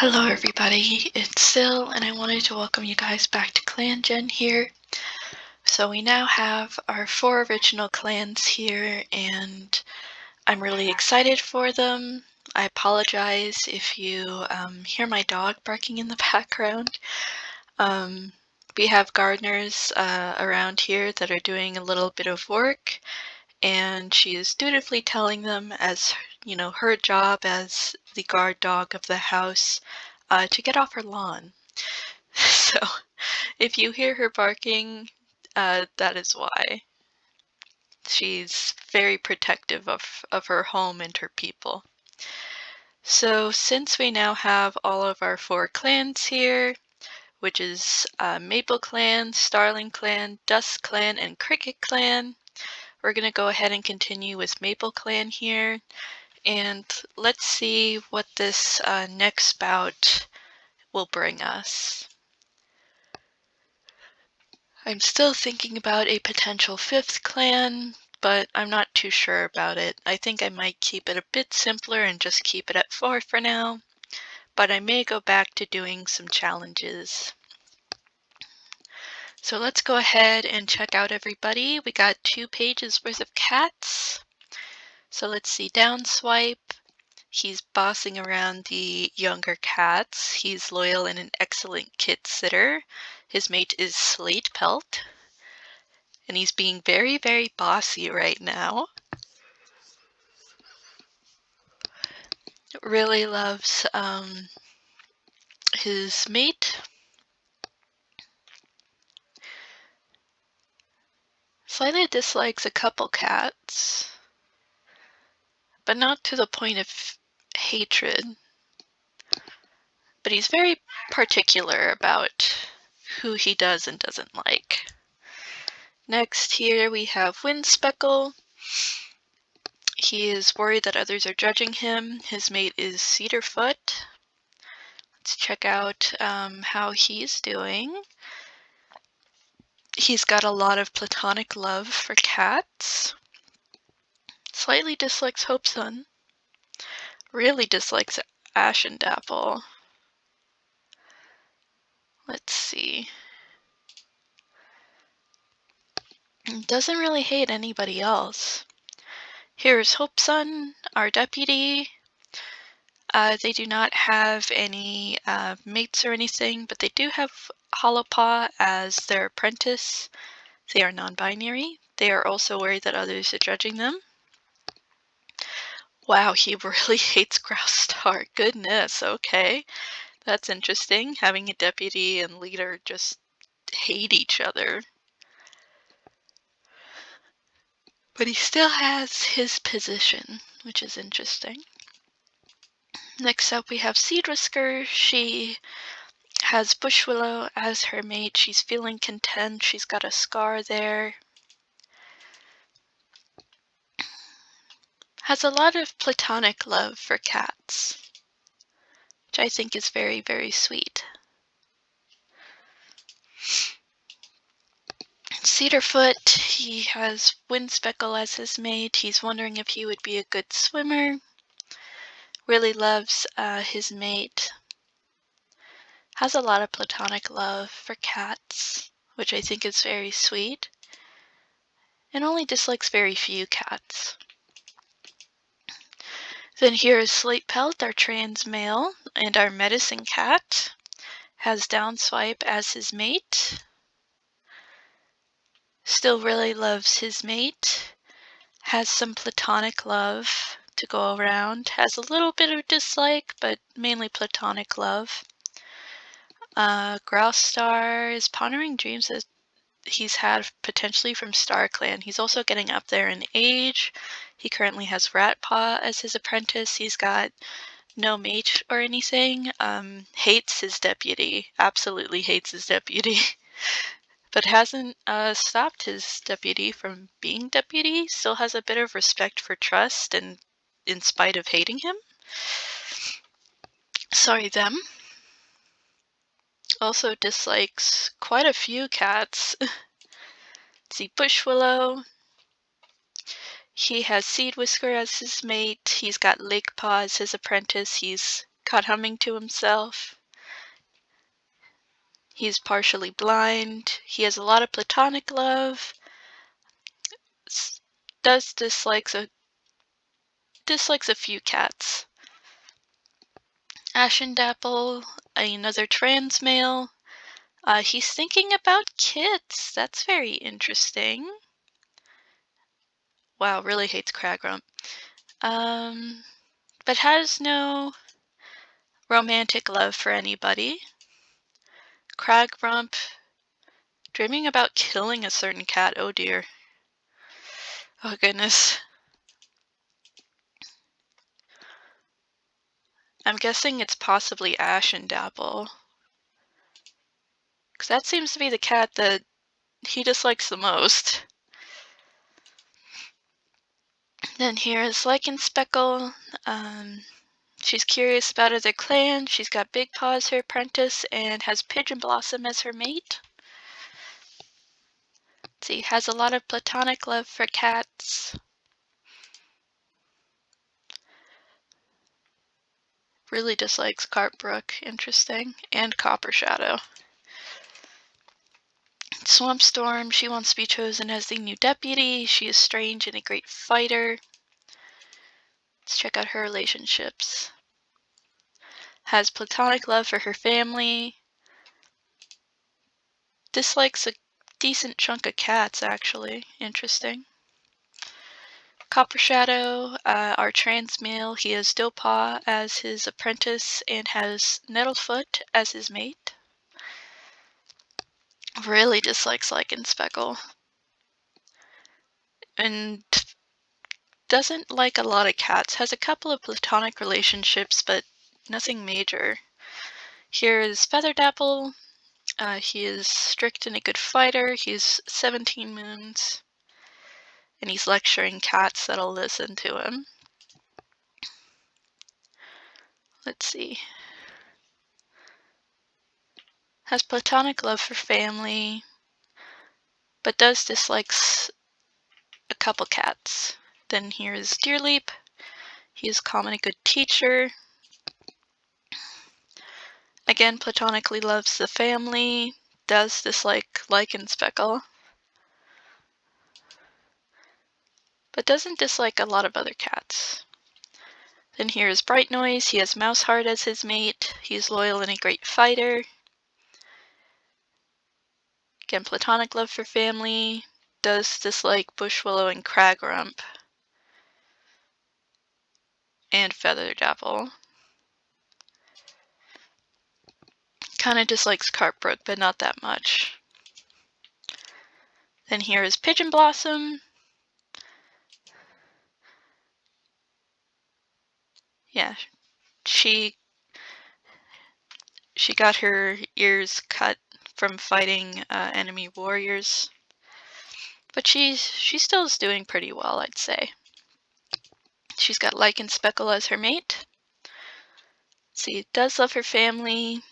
Hello everybody, it's Sil and I wanted to welcome you guys back to Clangen here. So we now have our 4 original clans here and I'm really excited for them. I apologize if you hear my dog barking in the background. We have gardeners around here that are doing a little bit of work, and she is dutifully telling them, as you know, her job as the guard dog of the house, to get off her lawn. So if you hear her barking, that is why. She's very protective of her home and her people. So since we now have all of our 4 clans here, which is Mapleclan, Starling Clan, Dusk Clan, and Cricket Clan, we're going to go ahead and continue with Mapleclan here. And let's see what this next bout will bring us. I'm still thinking about a potential 5th clan, but I'm not too sure about it. I think I might keep it a bit simpler and just keep it at 4 for now, but I may go back to doing some challenges. So let's go ahead and check out everybody. We got 2 pages worth of cats. So let's see, down swipe. He's bossing around the younger cats. He's loyal and an excellent kit sitter. His mate is Slate Pelt. And he's being very, very bossy right now. Really loves his mate. Slightly dislikes a couple cats, but not to the point of hatred. But he's very particular about who he does and doesn't like. Next here we have Windspeckle. He is worried that others are judging him. His mate is Cedarfoot. Let's check out how he's doing. He's got a lot of platonic love for cats. Slightly dislikes Hopesun. Really dislikes Ashendapple. Let's see. Doesn't really hate anybody else. Here's Hopesun, our deputy. They do not have any mates or anything, but they do have Hollowpaw as their apprentice. They are non-binary. They are also worried that others are judging them. Wow, he really hates Grousestar. Goodness, okay. That's interesting, having a deputy and leader just hate each other. But he still has his position, which is interesting. Next up we have Seedwhisker. She has Bushwillow as her mate. She's feeling content. She's got a scar there. Has a lot of platonic love for cats, which I think is very, very sweet. Cedarfoot, he has Windspeckle as his mate. He's wondering if he would be a good swimmer. Really loves his mate. Has a lot of platonic love for cats, which I think is very sweet. And only dislikes very few cats. Then here is Slate Pelt, our trans male, and our medicine cat. Has Downswipe as his mate. Still really loves his mate. Has some platonic love to go around. Has a little bit of dislike, but mainly platonic love. Grousestar is pondering dreams that he's had potentially from Star Clan. He's also getting up there in age. He currently has Ratpaw as his apprentice. He's got no mate or anything. Hates his deputy. Absolutely hates his deputy. But hasn't stopped his deputy from being deputy. Still has a bit of respect for Trust, and in spite of hating him. Sorry, them. Also dislikes quite a few cats. See, Bushwillow. He has Seedwhisker as his mate. He's got Lakepaw as his apprentice. He's caught humming to himself. He's partially blind. He has a lot of platonic love. Does dislikes a few cats. Ashendapple, another trans male. He's thinking about kits. That's very interesting. Wow, really hates Cragrump. But has no romantic love for anybody. Cragrump, dreaming about killing a certain cat. Oh dear. Oh goodness. I'm guessing it's possibly Ashendapple. Because that seems to be the cat that he dislikes the most. Then here is Lichen Speckle. She's curious about other clans. She's got Big Paw as her apprentice and has Pigeon Blossom as her mate. See, has a lot of platonic love for cats. Really dislikes Cartbrook, interesting, and Copper Shadow. Swampstorm, she wants to be chosen as the new deputy. She is strange and a great fighter. Let's check out her relationships. Has platonic love for her family. Dislikes a decent chunk of cats, actually. Interesting. Copper Shadow, our trans male, he has Dopaw as his apprentice and has Nettlefoot as his mate. Really dislikes Lichen Speckle. And doesn't like a lot of cats. Has a couple of platonic relationships, but nothing major. Here is Featherdapple. He is strict and a good fighter. He's 17 moons. And he's lecturing cats that'll listen to him. Let's see. Has platonic love for family, but does dislikes a couple cats. Then here is Deerleap. He is calm and a good teacher. Again, platonically loves the family. Does dislike Lichen Speckle, but doesn't dislike a lot of other cats. Then here is Bright Noise. He has Mouseheart as his mate. He's loyal and a great fighter. Again, platonic love for family. Does dislike Bushwillow and Cragrump. And Featherdapple. Kind of dislikes Cartbrook, but not that much. Then here is Pigeon Blossom. Yeah, she got her ears cut from fighting enemy warriors, but she still is doing pretty well, I'd say. She's got Lichen Speckle as her mate. See, does love her family,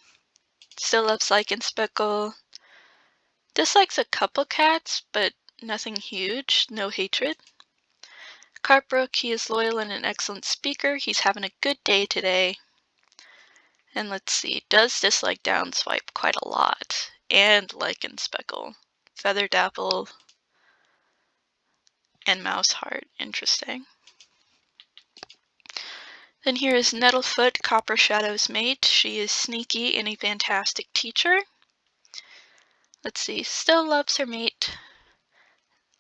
still loves Lichen Speckle. Dislikes a couple cats, but nothing huge, no hatred. Cartbrook, he is loyal and an excellent speaker. He's having a good day today. And let's see, does dislike Downswipe quite a lot. And Lichen Speckle. Featherdapple and Mouseheart. Interesting. Then here is Nettlefoot, Copper Shadow's mate. She is sneaky and a fantastic teacher. Let's see, still loves her mate.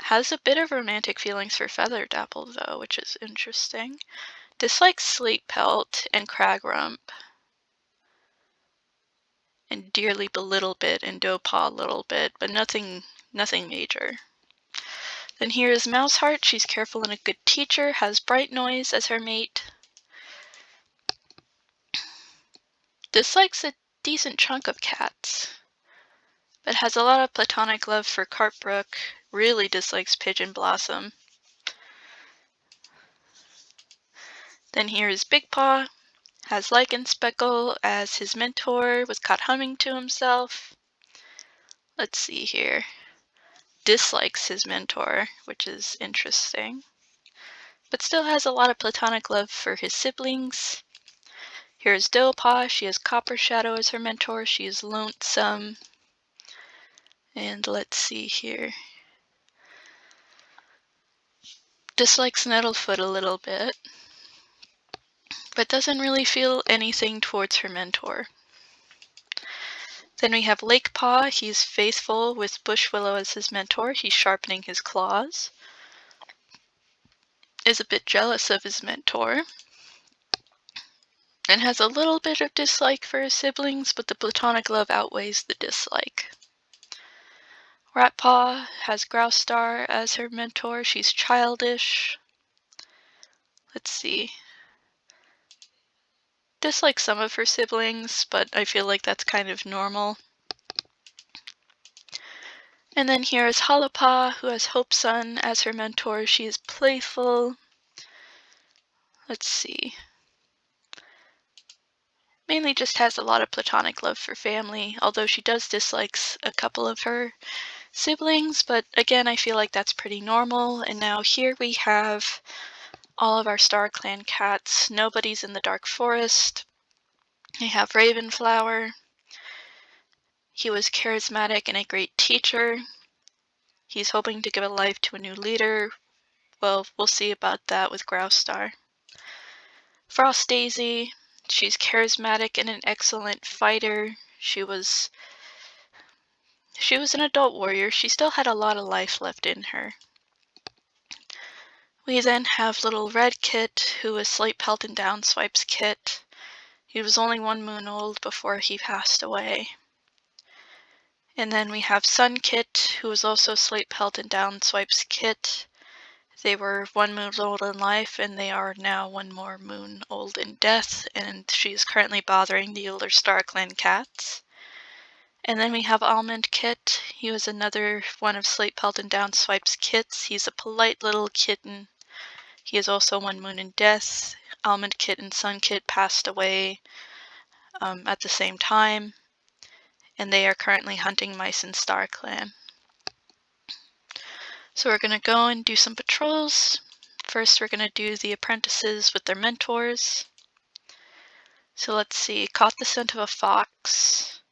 Has a bit of romantic feelings for Featherdapple, though, which is interesting. Dislikes Sleep Pelt and Cragrump. And Deerleap a little bit, and Dopaw a little bit, but nothing major. Then here is Mouseheart. She's careful and a good teacher, has Bright Noise as her mate. Dislikes a decent chunk of cats, but has a lot of platonic love for Cartbrook. Really dislikes Pigeon Blossom. Then here is Big Paw. Has Lichen Speckle as his mentor. Was caught humming to himself. Let's see here. Dislikes his mentor, which is interesting. But still has a lot of platonic love for his siblings. Here's Doepaw. She has Copper Shadow as her mentor. She is lonesome. And let's see here. Dislikes Nettlefoot a little bit, but doesn't really feel anything towards her mentor. Then we have Lakepaw. He's faithful with Bushwillow as his mentor. He's sharpening his claws. Is a bit jealous of his mentor. And has a little bit of dislike for his siblings, but the platonic love outweighs the dislike. Ratpaw has Grousestar as her mentor. She's childish. Let's see. Dislikes some of her siblings, but I feel like that's kind of normal. And then here is Hollowpaw, who has Hopesun as her mentor. She is playful. Let's see. Mainly just has a lot of platonic love for family, although she does dislike a couple of her siblings, but again, I feel like that's pretty normal. And now here we have all of our Star Clan cats. Nobody's in the Dark Forest. We have Ravenflower. He was charismatic and a great teacher. He's hoping to give a life to a new leader. Well, we'll see about that with Grousestar. Frost Daisy. She's charismatic and an excellent fighter. She was an adult warrior. She still had a lot of life left in her. We then have little Red Kit, who was Slate Pelt and Downswipe's kit. He was only 1 moon old before he passed away. And then we have Sun Kit, who was also Slate Pelt and Downswipe's kit. They were 1 moon old in life, and they are now 1 more moon old in death, and she is currently bothering the older Star Clan cats. And then we have Almond Kit. He was another one of Slate Pelt and Downswipe's kits. He's a polite little kitten. He is also 1 moon in death. Almond Kit and Sun Kit passed away at the same time, and they are currently hunting mice in Star Clan. So we're going to go and do some patrols. First, we're going to do the apprentices with their mentors. So let's see, caught the scent of a fox.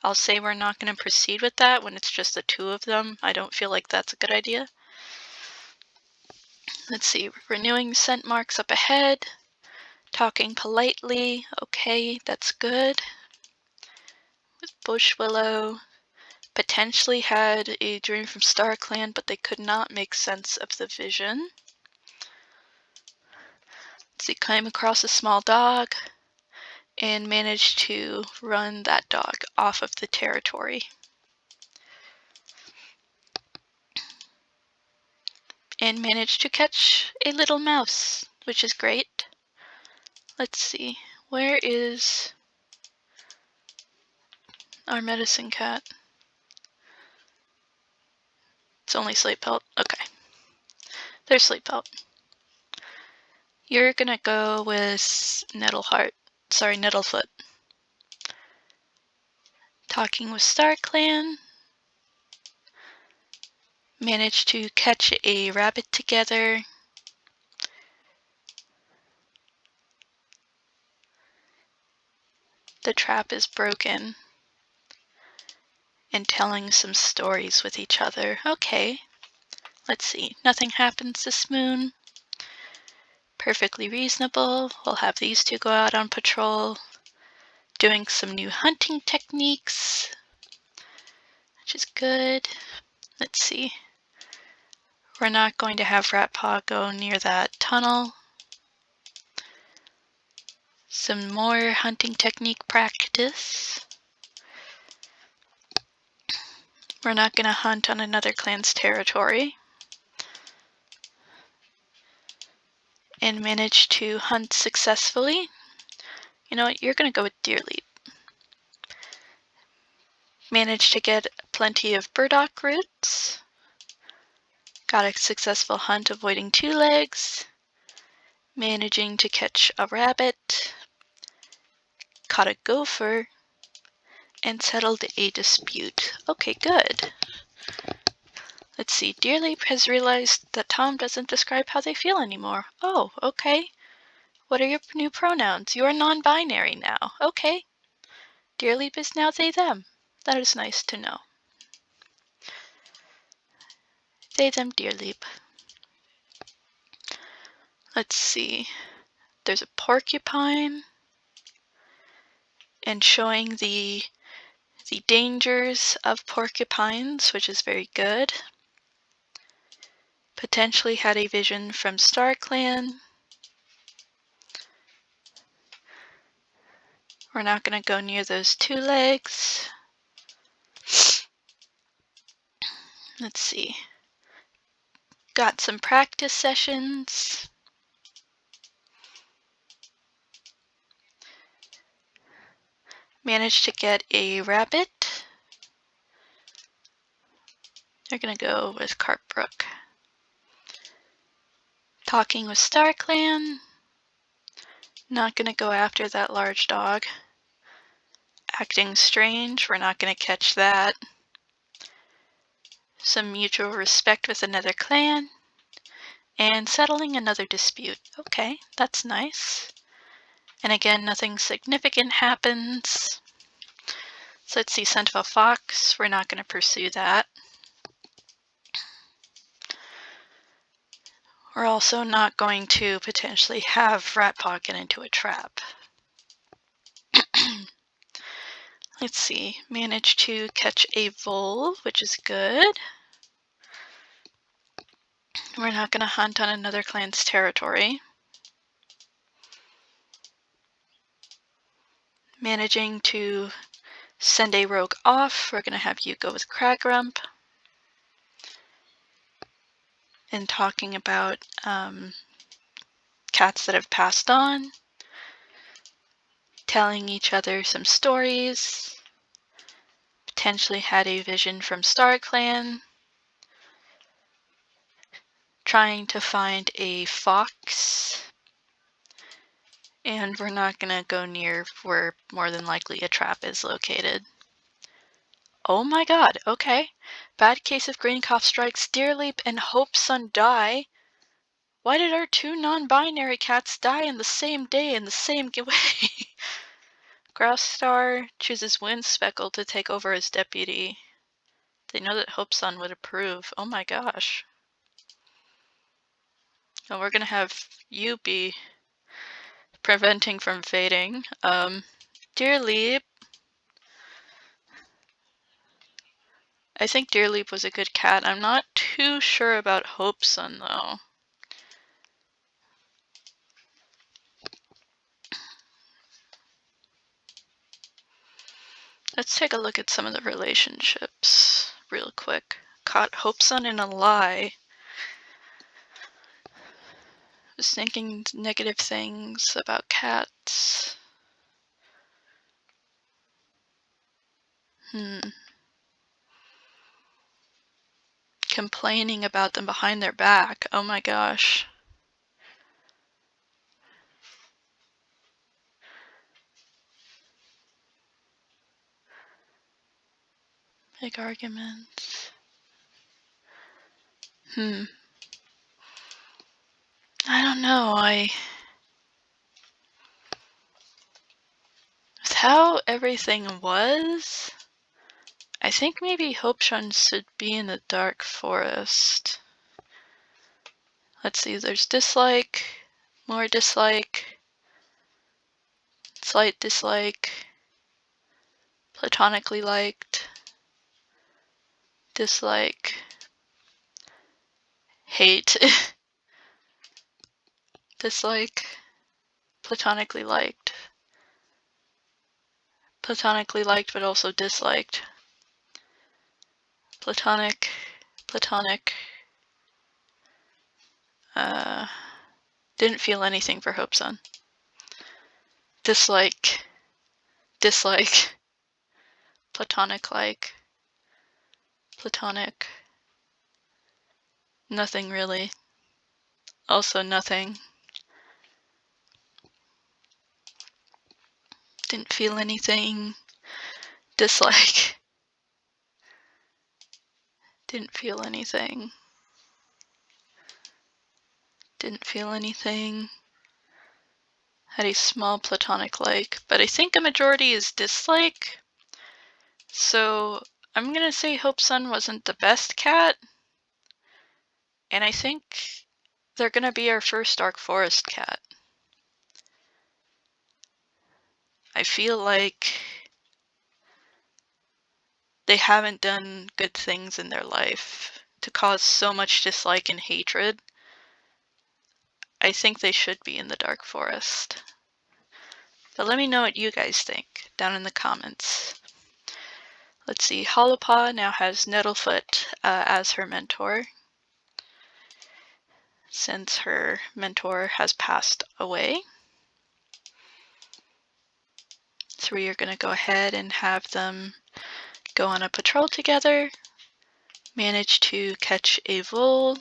I'll say we're not going to proceed with that when it's just the 2 of them. I don't feel like that's a good idea. Let's see, renewing scent marks up ahead. Talking politely. Okay, that's good. With Bushwillow. Potentially had a dream from Star Clan, but they could not make sense of the vision. Let's see, came across a small dog and managed to run that dog off of the territory. And managed to catch a little mouse, which is great. Let's see, where is our medicine cat? It's only Slate Pelt. Okay. There's Slate Pelt. You're gonna go with Nettlefoot. Talking with Star Clan. Managed to catch a rabbit together. The trap is broken. And telling some stories with each other. Okay. Let's see. Nothing happens this moon. Perfectly reasonable. We'll have these 2 go out on patrol. Doing some new hunting techniques, which is good. Let's see. We're not going to have Ratpaw go near that tunnel. Some more hunting technique practice. We're not going to hunt on another clan's territory. And manage to hunt successfully. You know what, you're going to go with Deerleap. Managed to get plenty of burdock roots. Got a successful hunt avoiding 2 legs. Managing to catch a rabbit. Caught a gopher. And settled a dispute. Okay, good. Let's see, Deerleap has realized that Tom doesn't describe how they feel anymore. Oh, okay. What are your new pronouns? You are non-binary now. Okay. Dearleap is now they, them. That is nice to know. They, them, Dearleap. Let's see. There's a porcupine and showing the dangers of porcupines, which is very good. Potentially had a vision from StarClan. We're not going to go near those 2 legs. Let's see. Got some practice sessions. Managed to get a rabbit. They're going to go with Cartbrook. Talking with StarClan. Not going to go after that large dog. Acting strange. We're not going to catch that. Some mutual respect with another clan. And settling another dispute. Okay, that's nice. And again, nothing significant happens. So let's see, scent of a fox. We're not going to pursue that. We're also not going to potentially have Ratpaw get into a trap. Let's see, managed to catch a vole, which is good. We're not going to hunt on another clan's territory. Managing to send a rogue off. We're going to have you go with Cragrump. And talking about cats that have passed on. Telling each other some stories. Potentially had a vision from StarClan. Trying to find a fox. And we're not going to go near where more than likely a trap is located. Oh my god, okay. Bad case of green cough strikes, Dearleap and Hopesun die. Why did our 2 non-binary cats die in the same day in the same way? Grouse chooses Windspeckle to take over as deputy. They know that Hopesun would approve. Oh my gosh. And we're gonna have you be preventing from fading. Dearleap. I think Dearleap was a good cat. I'm not too sure about Hopesun though. Let's take a look at some of the relationships real quick. Caught Hopesun in a lie. Was thinking negative things about cats. Complaining about them behind their back. Oh my gosh. Big arguments. I don't know. With how everything was, I think maybe Hopesun should be in the dark forest. Let's see, there's dislike, more dislike, slight dislike, platonically liked, dislike, hate, dislike, platonically liked but also disliked, platonic, didn't feel anything for Hopesun. Dislike, platonic like, platonic, nothing really, also nothing. Didn't feel anything, dislike, didn't feel anything, didn't feel anything, had a small platonic like, but I think a majority is dislike. So I'm gonna say Hopesun wasn't the best cat, and I think they're gonna be our first Dark Forest cat. I feel like they haven't done good things in their life to cause so much dislike and hatred. I think they should be in the Dark Forest. But let me know what you guys think down in the comments. Let's see, Hootpaw now has Nettlefoot as her mentor, since her mentor has passed away. So we are going to go ahead and have them go on a patrol together, manage to catch a vole.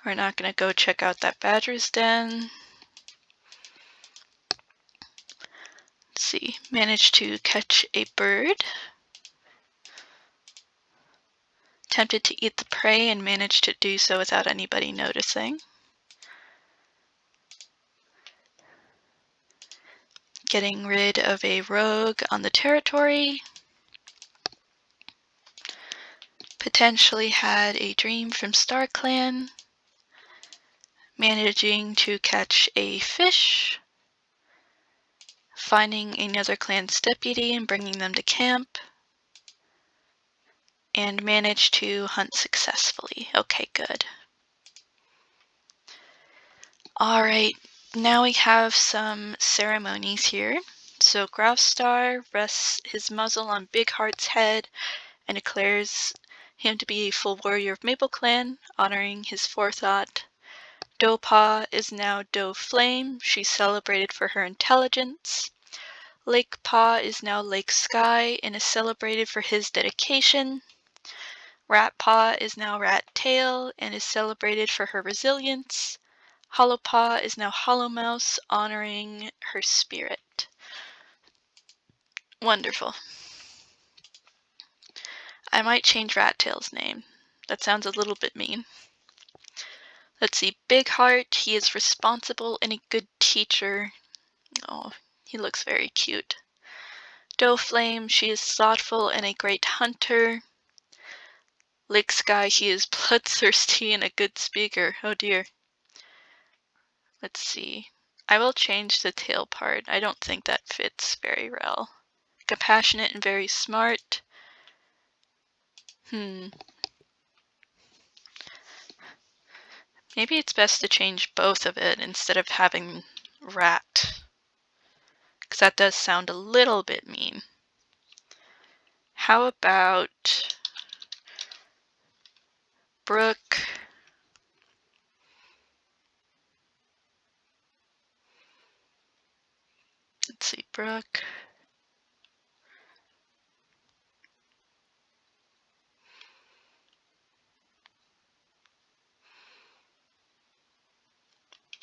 We're not going to go check out that badger's den. Let's see, manage to catch a bird. Tempted to eat the prey and managed to do so without anybody noticing. Getting rid of a rogue on the territory. Potentially had a dream from Clan. Managing to catch a fish. Finding another clan's deputy and bringing them to camp. And managed to hunt successfully. Okay, good. Alright, now we have some ceremonies here. So Groustar rests his muzzle on Big Heart's head and declares him to be a full warrior of Mapleclan, honoring his forethought. Doepaw is now Doe Flame. She's celebrated for her intelligence. Lake Paw is now Lake Sky and is celebrated for his dedication. Rat Paw is now Rat Tail and is celebrated for her resilience. Hollow Paw is now Hollow Mouse, honoring her spirit. Wonderful. I might change Rat Tail's name. That sounds a little bit mean. Let's see, Big Heart, he is responsible and a good teacher. Oh, he looks very cute. Doe Flame, she is thoughtful and a great hunter. Lake Sky, he is bloodthirsty and a good speaker. Oh dear. Let's see. I will change the tail part. I don't think that fits very well. Compassionate and very smart. Maybe it's best to change both of it instead of having rat. Because that does sound a little bit mean. How about Brooke? Let's see, Brooke.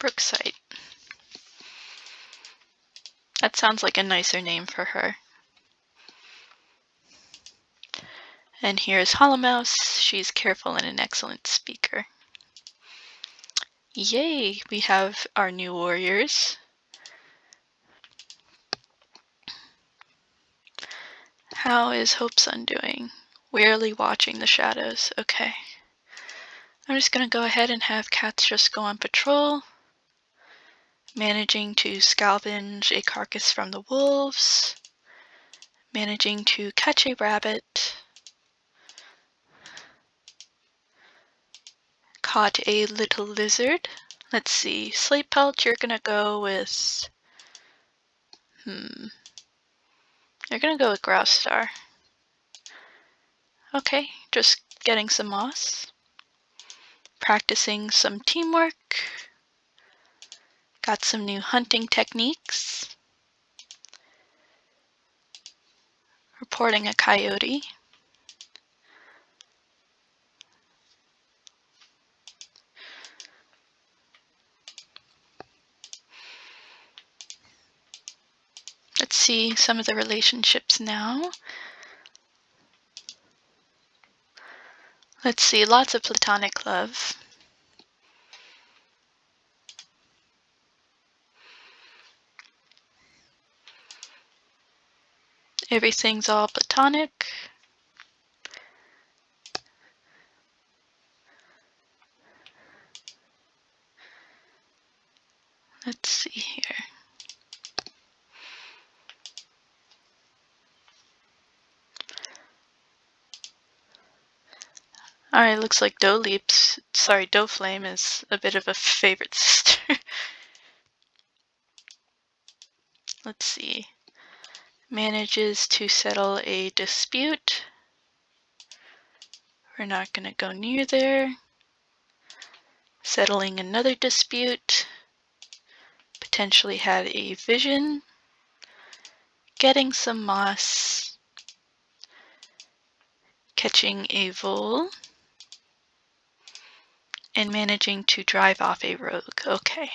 Brookside. That sounds like a nicer name for her. And here's Hollow Mouse. She's careful and an excellent speaker. Yay, we have our new warriors. How is Hopesun doing? Wearily watching the shadows. Okay. I'm just going to go ahead and have cats just go on patrol. Managing to scavenge a carcass from the wolves. Managing to catch a rabbit. Caught a little lizard. Let's see. Slate Pelt, you're going to go with... You're going to go with Groustar. Okay, just getting some moss. Practicing some teamwork. Got some new hunting techniques. Reporting a coyote. Let's see some of the relationships now. Let's see, lots of platonic love. Everything's all platonic. Let's see here. Alright, looks like Doflame is a bit of a favorite sister. Let's see. Manages to settle a dispute. We're not going to go near there. Settling another dispute. Potentially had a vision. Getting some moss. Catching a vole. And managing to drive off a rogue. Okay.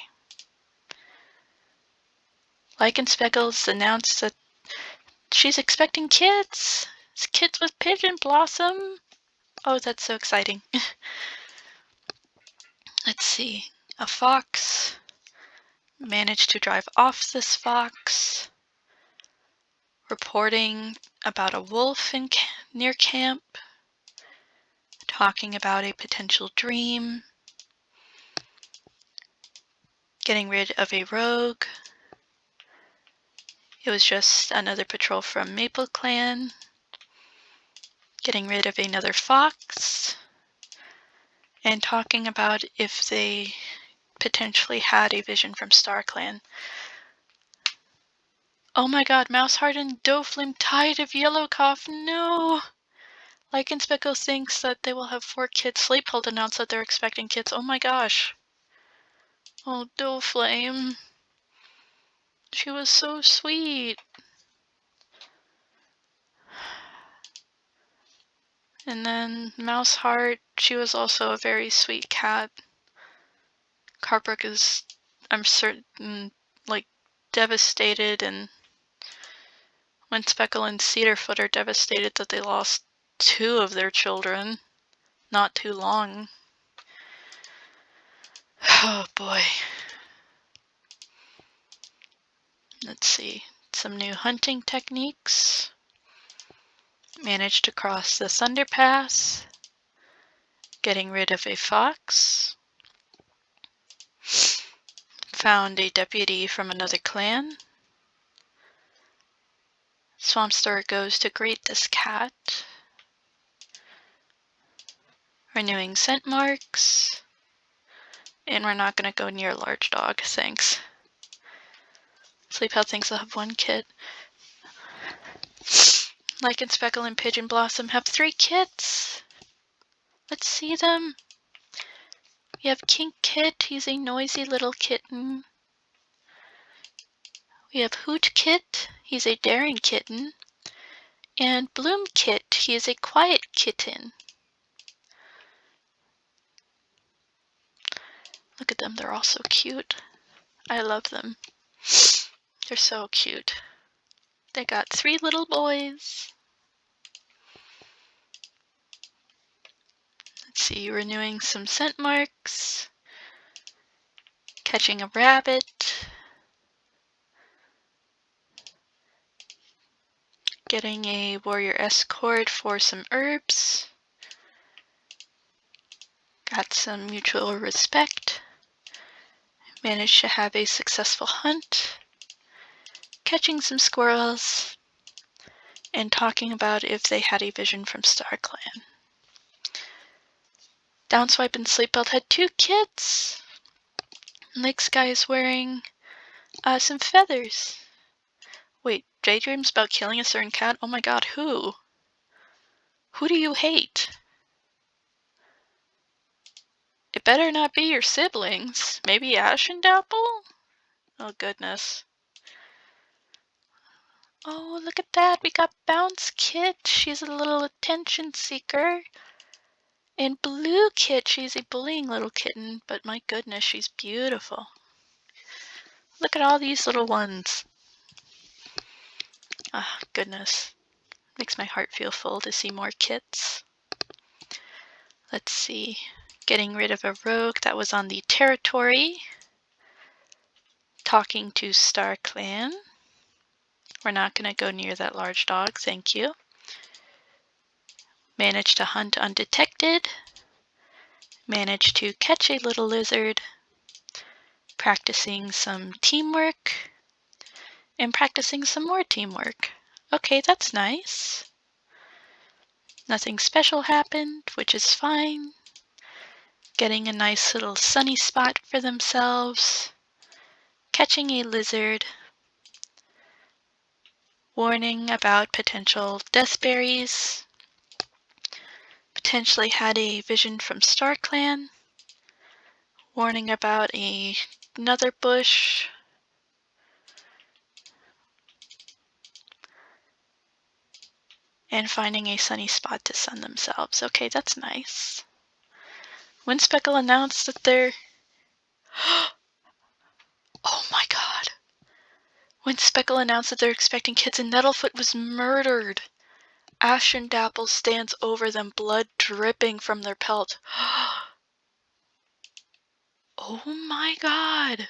Lichen Speckles announced that she's expecting kids. It's kids with Pigeon Blossom. Oh, that's so exciting. Let's see. A fox. Managed to drive off this fox. Reporting about a wolf near camp. Talking about a potential dream. Getting rid of a rogue. It was just another patrol from Mapleclan. Getting rid of another fox. And talking about if they potentially had a vision from StarClan. Oh my god, Mouseheart and Doflame tied of Yellow Cough, no! Lichen Speckles thinks that they will have 4 kids. Sleephold announced that they're expecting kids. Oh my gosh. Oh, Doflame. She was so sweet. And then Mouseheart, she was also a very sweet cat. Carbrook is, I'm certain, like, devastated, and when Speckle and Cedarfoot are devastated that they lost 2 of their children not too long. Oh boy. Let's see. Some new hunting techniques. Managed to cross the Thunder Pass. Getting rid of a fox. Found a deputy from another clan. Swampstar goes to greet this cat. Renewing scent marks. And we're not going to go near a large dog, thanks. Sleephead thinks I'll have 1 kid. Lichen Speckle and Pigeon Blossom have 3 kids. Let's see them. We have Kink Kit, he's a noisy little kitten. We have Hoot Kit, he's a daring kitten. And Bloom Kit, he is a quiet kitten. Look at them, they're all so cute. I love them. They're so cute. They got 3 little boys. Let's see, renewing some scent marks. Catching a rabbit. Getting a warrior escort for some herbs. Got some mutual respect. Managed to have a successful hunt. Catching some squirrels. And talking about if they had a vision from StarClan. Downswipe and Sleepbelt had 2 kids. Next guy is wearing some feathers. Wait, daydreams about killing a certain cat? Oh my god, who? Who do you hate? It better not be your siblings. Maybe Ash and Dapple? Oh goodness. Oh, look at that. We got Bounce Kit. She's a little attention seeker. And Blue Kit. She's a bullying little kitten, but my goodness, she's beautiful. Look at all these little ones. Ah, goodness. Makes my heart feel full to see more kits. Let's see. Getting rid of a rogue that was on the territory. Talking to StarClan. We're not going to go near that large dog, thank you. Managed to hunt undetected. Managed to catch a little lizard. Practicing some teamwork. And practicing some more teamwork. Okay, that's nice. Nothing special happened, which is fine. Getting a nice little sunny spot for themselves. Catching a lizard. Warning about potential deathberries. Potentially had a vision from Clan. Warning about another bush. And finding a sunny spot to sun themselves. Okay, that's nice. When Speckle announced that they're... Oh my god. When Speckle announced that they're expecting kids and Nettlefoot was murdered. Ashen Dapple stands over them, blood dripping from their pelt. Oh my god.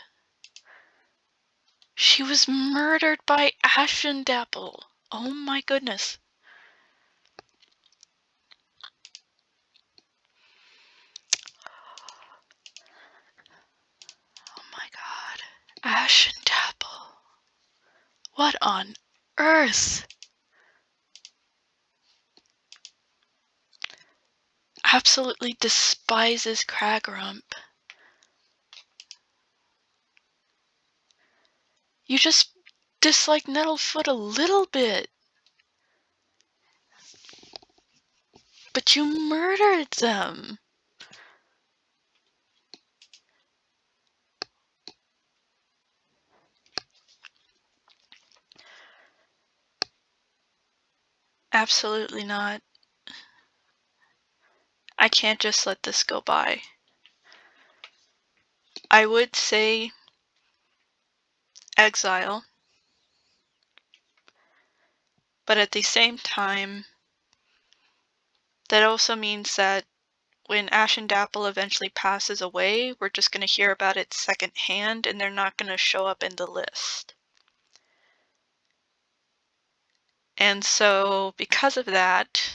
She was murdered by Ashen Dapple. Oh my goodness. Oh my god. Ashen Dapple. What on earth? Absolutely despises Cragrump. You just dislike Nettlefoot a little bit. But you murdered them. Absolutely not. I can't just let this go by. I would say exile. But at the same time, that also means that when Ashen Dapple eventually passes away, we're just going to hear about it secondhand, and they're not going to show up in the list. And so, because of that,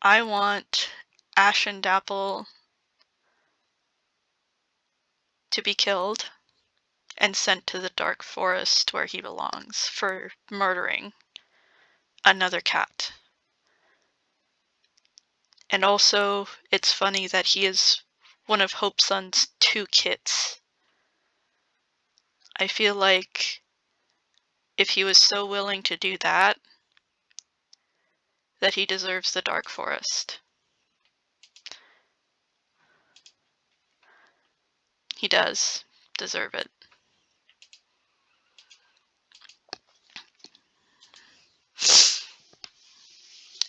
I want Ashen Dapple to be killed and sent to the Dark Forest where he belongs for murdering another cat. And also, it's funny that he is one of Hopesun's 2 kits. I feel like if he was so willing to do that, that he deserves the Dark Forest. He does deserve it.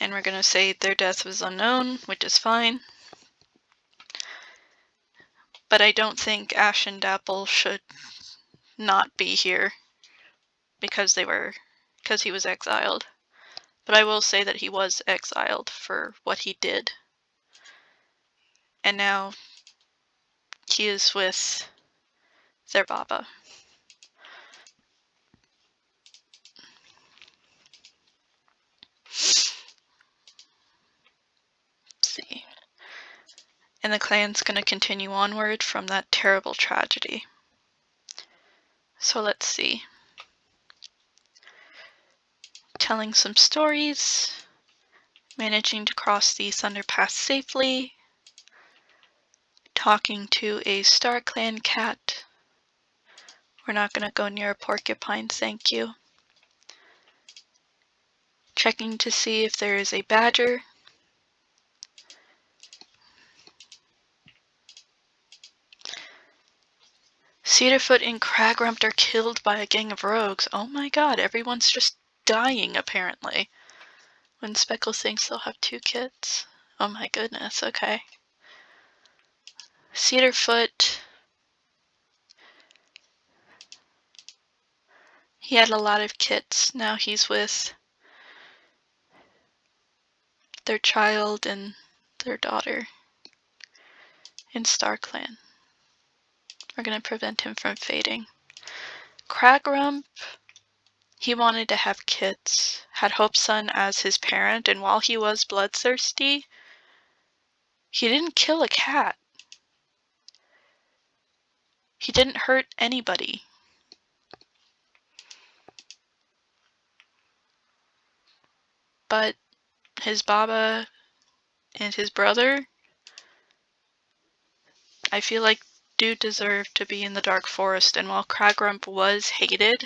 And we're gonna say their death was unknown, which is fine. But I don't think Ashen Dapple should not be here because he was exiled. But I will say that he was exiled for what he did. And now he is with their Baba. Let's see. And the clan's gonna continue onward from that terrible tragedy. So let's see. Telling some stories. Managing to cross the Thunder Pass safely. Talking to a Star Clan cat. We're not going to go near a porcupine, thank you. Checking to see if there is a badger. Cedarfoot and Cragrump are killed by a gang of rogues. Oh my god, everyone's just dying apparently. When Speckle thinks they'll have 2 kits. Oh my goodness, okay. Cedarfoot. He had a lot of kits. Now he's with their child and their daughter in Star Clan. We're going to prevent him from fading. Cragrump, he wanted to have kids, had Hopeson as his parent, and while he was bloodthirsty, he didn't kill a cat. He didn't hurt anybody. But his Baba and his brother, I feel like, do deserve to be in the Dark Forest, and while Cragrump was hated,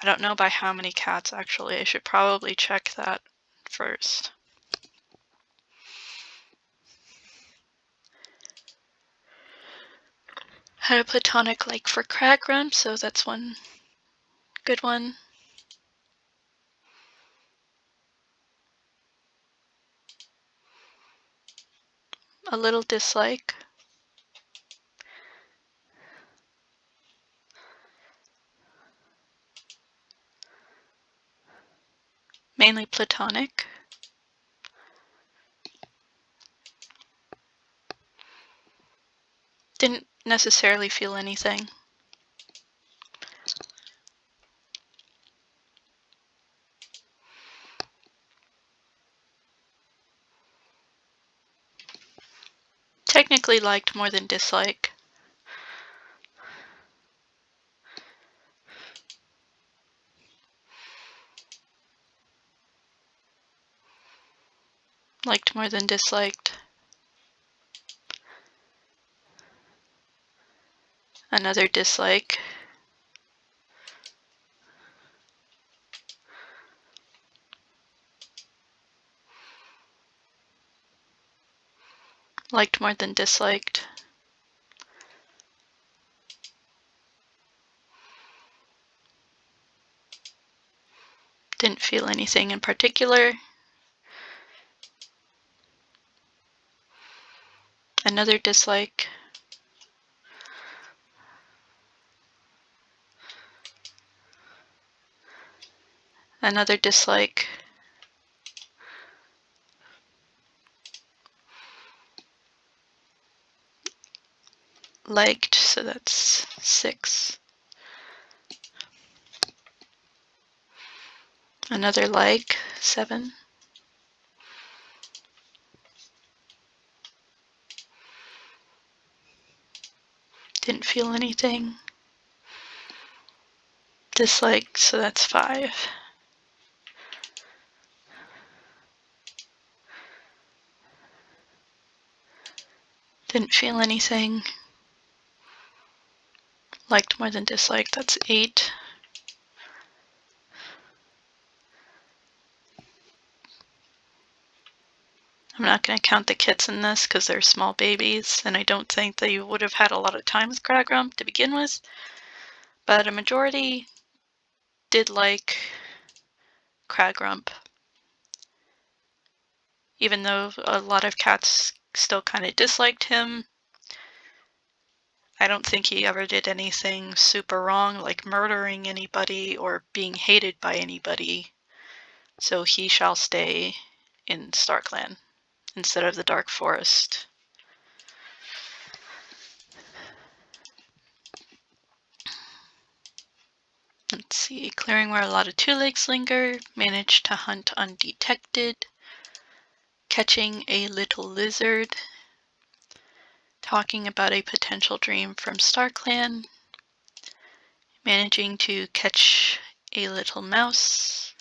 I don't know by how many cats actually, I should probably check that first. Had a platonic like for Cragrump, so that's one good one. A little dislike. Mainly platonic. Didn't necessarily feel anything. Technically liked more than dislike. Liked more than disliked. Another dislike. Liked more than disliked. Didn't feel anything in particular. Another dislike. Another dislike. Liked, so that's 6. Another like, 7. Didn't feel anything. Dislike, so that's 5. Didn't feel anything. Liked more than disliked, that's 8. I'm not going to count the kits in this because they're small babies, and I don't think they would have had a lot of time with Cragrump to begin with. But a majority did like Cragrump, even though a lot of cats still kind of disliked him. I don't think he ever did anything super wrong, like murdering anybody or being hated by anybody. So he shall stay in StarClan instead of the Dark Forest. Let's see, clearing where a lot of two legs linger, managed to hunt undetected, catching a little lizard, talking about a potential dream from StarClan, managing to catch a little mouse,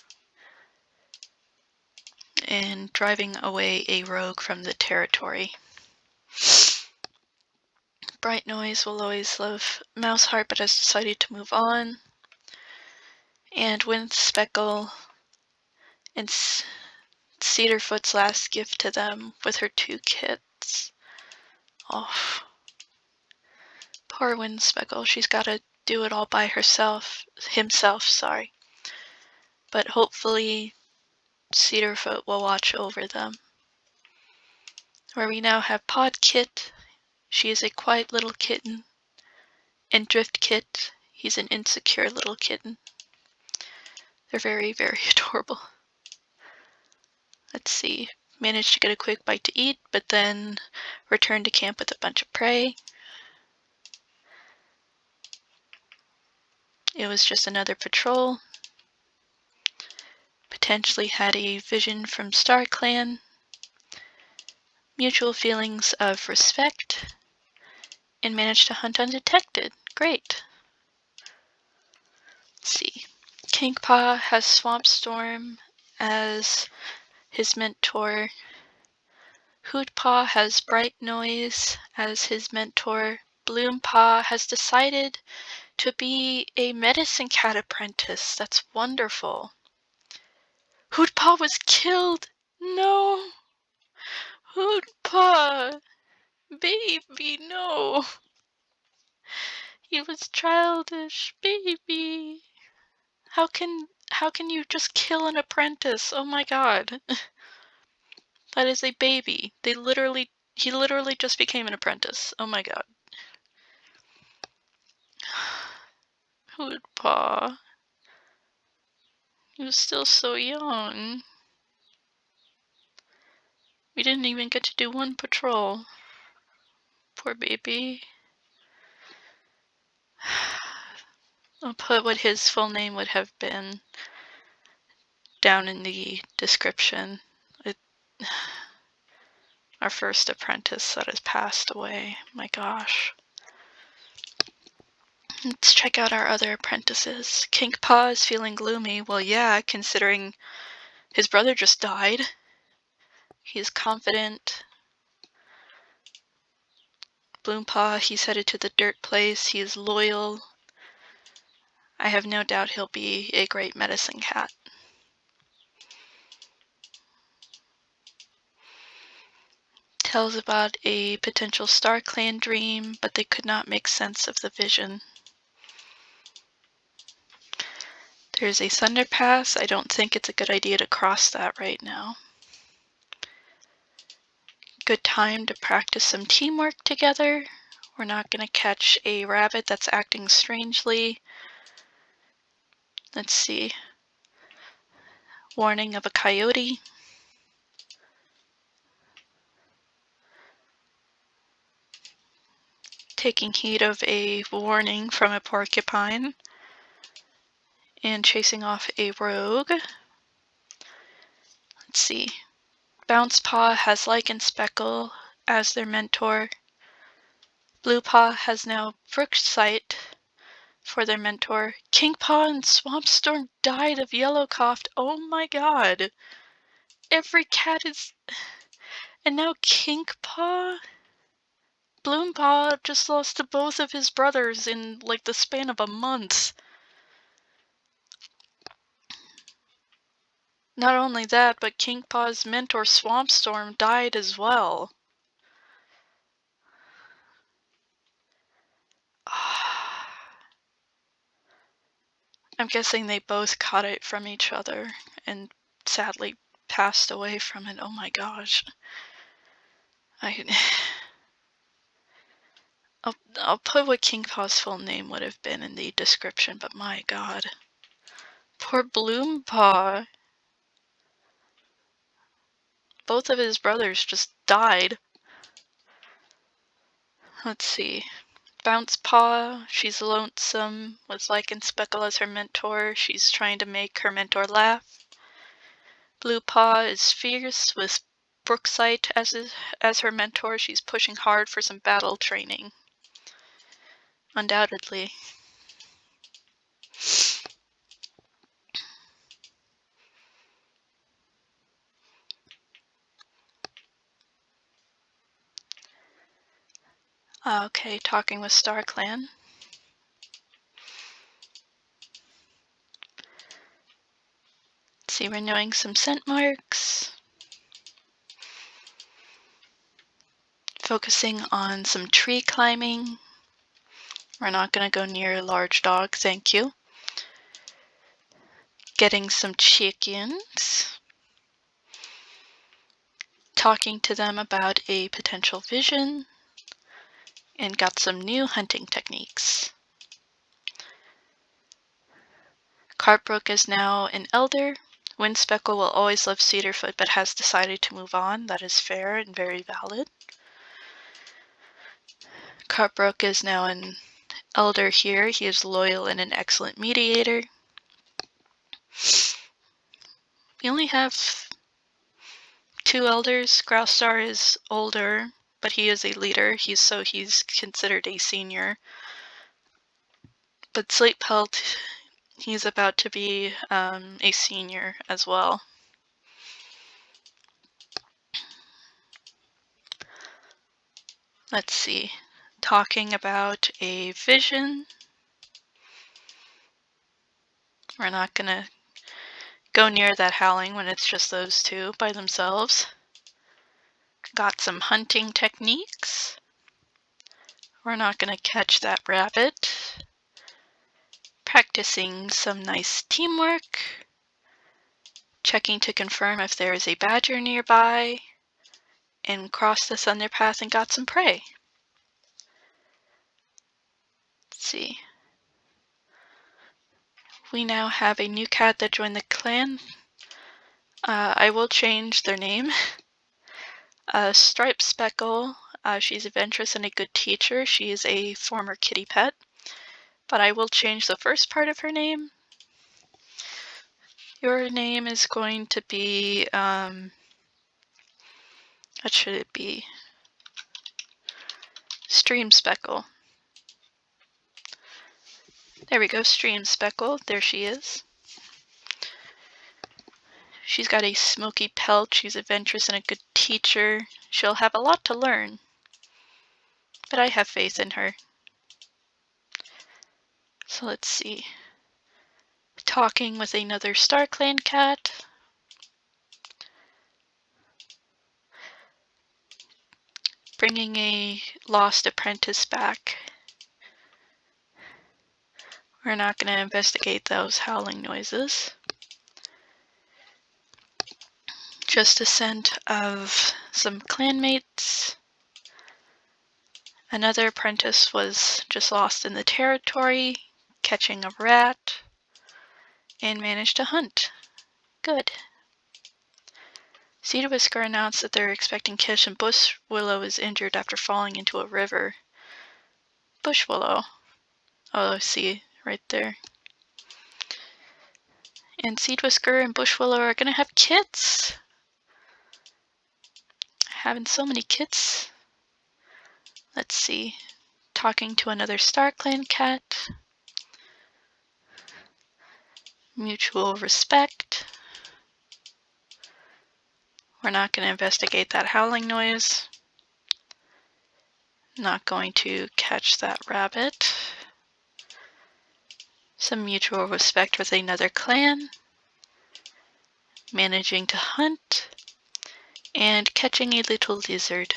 and driving away a rogue from the territory. Bright Noise will always love Mouseheart, but has decided to move on. And Wind Speckle and Cedarfoot's last gift to them with her 2 kits. Oh, poor Wind Speckle. She's got to do it all by himself, sorry. But hopefully Cedarfoot will watch over them. Where we now have Podkit. She is a quiet little kitten. And Driftkit. He's an insecure little kitten. They're very, very adorable. Let's see. Managed to get a quick bite to eat, but then returned to camp with a bunch of prey. It was just another patrol. Potentially had a vision from StarClan. Mutual feelings of respect. And managed to hunt undetected. Great. Let's see. Kinkpaw has Swamp Storm as his mentor. Hootpaw has Bright Noise as his mentor. Bloompaw has decided to be a medicine cat apprentice. That's wonderful. Hootpaw was killed! No! Hootpaw! Baby, no! He was childish, baby! How can you just kill an apprentice? Oh my god. That is a baby. He literally just became an apprentice. Oh my god. Hootpaw. He was still so young. We didn't even get to do one patrol. Poor baby. I'll put what his full name would have been down in the description. Our first apprentice that has passed away. My gosh. Let's check out our other apprentices. Kinkpaw is feeling gloomy. Well, yeah, considering his brother just died. He's confident. Bloompaw, he's headed to the dirt place. He is loyal. I have no doubt he'll be a great medicine cat. Tells about a potential StarClan dream, but they could not make sense of the vision. There's a Thunder Pass. I don't think it's a good idea to cross that right now. Good time to practice some teamwork together. We're not going to catch a rabbit that's acting strangely. Let's see. Warning of a coyote. Taking heed of a warning from a porcupine. And chasing off a rogue. Let's see. Bouncepaw has Lichen Speckle as their mentor. Bluepaw has now Brooksight for their mentor. Kinkpaw and Swampstorm died of yellow cough. Oh my god. Every cat is... And now Kinkpaw? Bloompaw just lost to both of his brothers in like the span of a month. Not only that, but Kinkpaw's mentor Swampstorm died as well. I'm guessing they both caught it from each other and sadly passed away from it. Oh my gosh. I'll put what Kinkpaw's full name would have been in the description, but my god. Poor Bloompaw. Both of his brothers just died. Let's see. Bouncepaw, she's lonesome with Lichen Speckle as her mentor. She's trying to make her mentor laugh. Bluepaw is fierce with Brooksight as her mentor. She's pushing hard for some battle training. Undoubtedly. Okay, talking with StarClan. Let's see, renewing some scent marks. Focusing on some tree climbing. We're not going to go near a large dog, thank you. Getting some chickens. Talking to them about a potential vision. And got some new hunting techniques. Cartbrook is now an elder. Windspeckle will always love Cedarfoot but has decided to move on. That is fair and very valid. Cartbrook is now an elder here. He is loyal and an excellent mediator. We only have 2 elders. Grousestar is older, but he is a leader. He's considered a senior. But Slatepelt, he's about to be a senior as well. Let's see. Talking about a vision. We're not gonna go near that howling when it's just those 2 by themselves. Got some hunting techniques. We're not gonna catch that rabbit. Practicing some nice teamwork. Checking to confirm if there is a badger nearby. And crossed the thunder path and got some prey. Let's see. We now have a new cat that joined the clan. I will change their name. Striped Speckle. She's adventurous and a good teacher. She is a former kitty pet. But I will change the first part of her name. Your name is going to be, what should it be? Stream Speckle. There we go, Stream Speckle. There she is. She's got a smoky pelt. She's adventurous and a good teacher. She'll have a lot to learn. But I have faith in her. So let's see. Talking with another StarClan cat. Bringing a lost apprentice back. We're not going to investigate those howling noises. Just a scent of some clanmates. Another apprentice was just lost in the territory, catching a rat, and managed to hunt. Good. Cedar Whisker announced that they're expecting Kish, and Bush Willow is injured after falling into a river. Bush Willow. Oh, I see, right there. And Seed Whisker and Bush Willow are gonna have kids. Having so many kids. Let's see. Talking to another StarClan cat. Mutual respect. We're not going to investigate that howling noise. Not going to catch that rabbit. Some mutual respect with another clan. Managing to hunt. And catching a little lizard.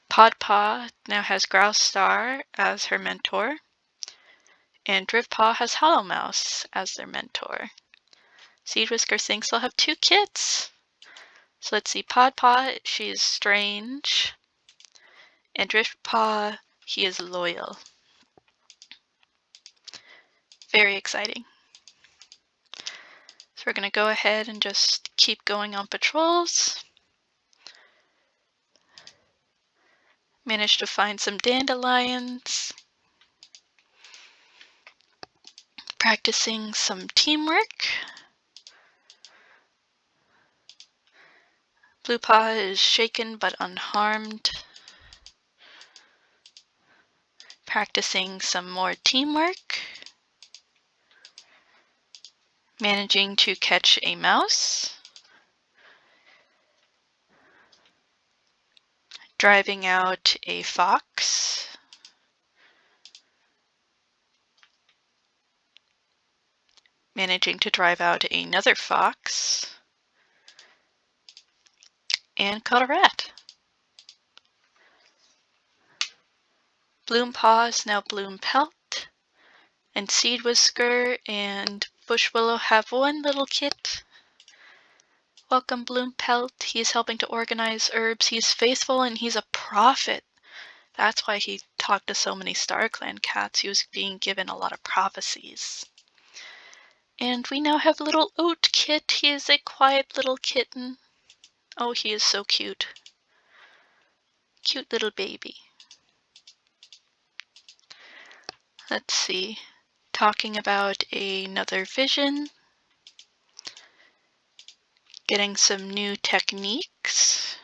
Podpaw now has Grousestar as her mentor. And Driftpaw has Hollow Mouse as their mentor. Seed Whisker thinks they'll have 2 kids. So let's see, Podpaw, she is strange. And Driftpaw, he is loyal. Very exciting. So we're going to go ahead and just keep going on patrols. Managed to find some dandelions. Practicing some teamwork. Bluepaw is shaken but unharmed. Practicing some more teamwork. Managing to catch a mouse. Driving out a fox. Managing to drive out another fox. And caught a rat. Bloompaw is now Bloompelt. And Seed Whisker and Bush Willow have 1 little kit. Welcome, Bloompelt. He's helping to organize herbs. He's faithful and he's a prophet. That's why he talked to so many StarClan cats. He was being given a lot of prophecies. And we now have little Oat Kit. He is a quiet little kitten. Oh, he is so cute. Cute little baby. Let's see. Talking about another vision. Getting some new techniques.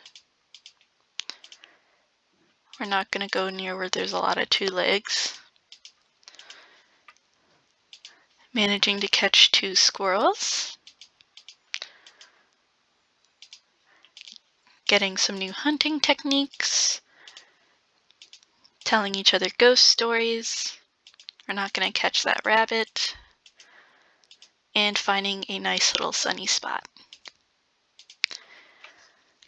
We're not going to go near where there's a lot of two legs. Managing to catch 2 squirrels. Getting some new hunting techniques. Telling each other ghost stories. We're not going to catch that rabbit. And finding a nice little sunny spot.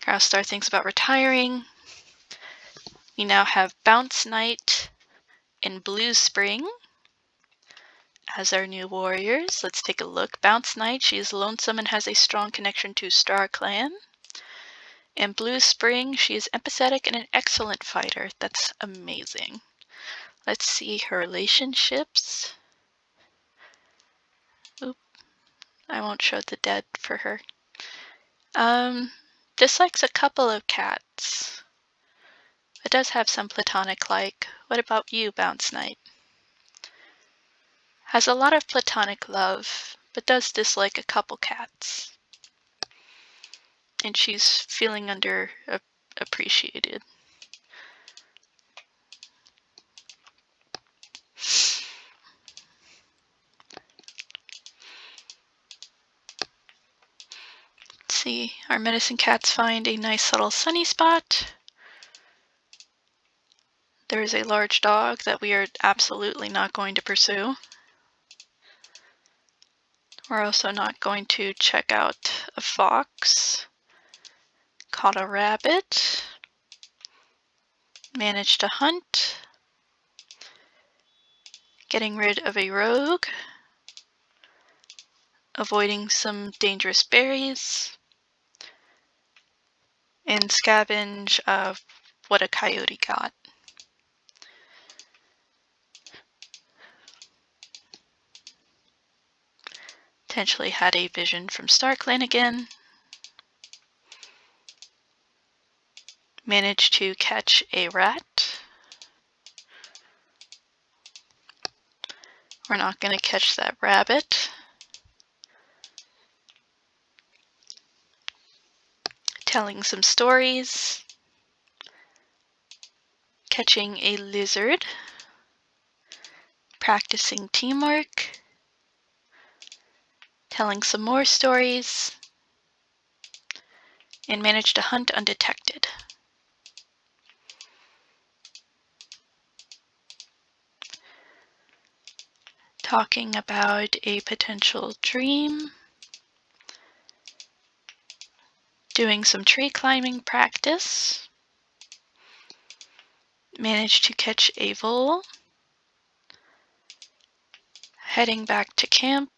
Growstar thinks about retiring. We now have Bounce Knight and Blue Spring as our new warriors. Let's take a look. Bounce Knight, she is lonesome and has a strong connection to Star Clan. And Blue Spring, she is empathetic and an excellent fighter. That's amazing. Let's see her relationships. Oop, I won't show the dead for her. Dislikes a couple of cats. It does have some platonic like. What about you, Bounce Knight? Has a lot of platonic love, but does dislike a couple cats. And she's feeling underappreciated. Let's see, our medicine cats find a nice little sunny spot. There is a large dog that we are absolutely not going to pursue. We're also not going to check out a fox. Caught a rabbit. Managed to hunt. Getting rid of a rogue. Avoiding some dangerous berries. And scavenge of what a coyote got. Potentially had a vision from Star Clan again. Managed to catch a rat. We're not going to catch that rabbit. Telling some stories. Catching a lizard. Practicing teamwork. Telling some more stories. And managed to hunt undetected. Talking about a potential dream. Doing some tree climbing practice. Managed to catch a vole. Heading back to camp.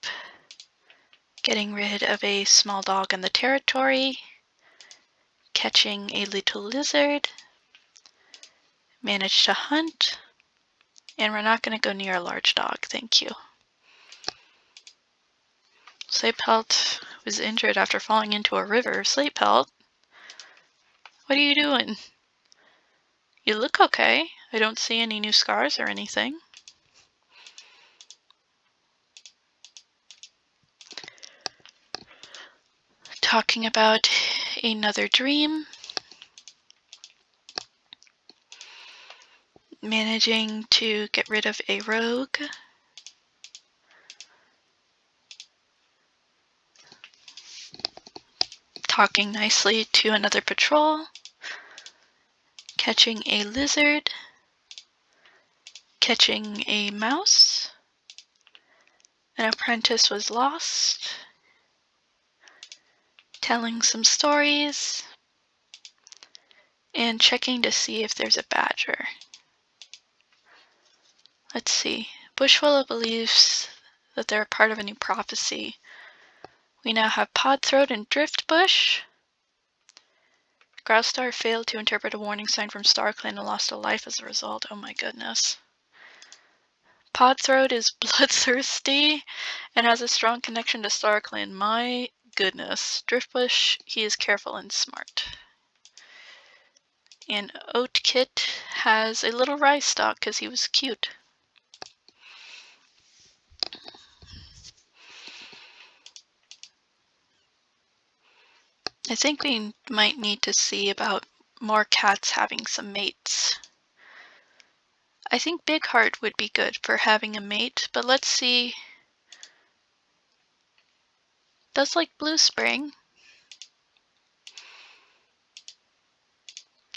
Getting rid of a small dog in the territory. Catching a little lizard. Managed to hunt. And we're not going to go near a large dog, thank you. Slatepelt was injured after falling into a river. Slatepelt, what are you doing? You look okay. I don't see any new scars or anything. Talking about another dream. Managing to get rid of a rogue. Talking nicely to another patrol. Catching a lizard. Catching a mouse. An apprentice was lost. Telling some stories. And checking to see if there's a badger. Let's see. Bushwillow believes that they're a part of a new prophecy. We now have Podthroat and Driftbush. Growstar failed to interpret a warning sign from Star Clan and lost a life as a result. Oh my goodness. Podthroat is bloodthirsty and has a strong connection to Star Clan. My goodness. Driftbush, he is careful and smart. And Oatkit has a little rice stalk because he was cute. I think we might need to see about more cats having some mates. I think Big Heart would be good for having a mate, but let's see. Does like Blue Spring.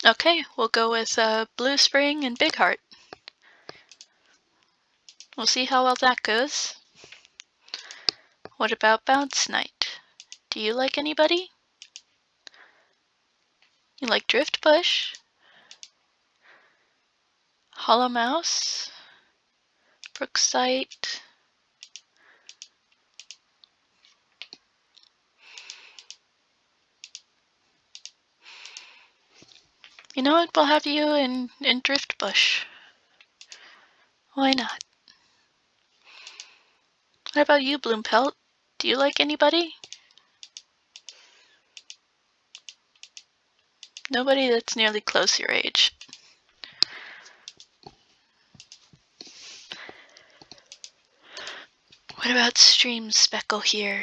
Okay, we'll go with Blue Spring and Big Heart. We'll see how well that goes. What about Bounce Knight? Do you like anybody? You like Drift Bush? Hollow Mouse? Brooksite? You know what? We'll have you in Drift Bush. Why not? What about you, Bloompelt? Do you like anybody? Nobody that's nearly close your age. What about Stream Speckle here?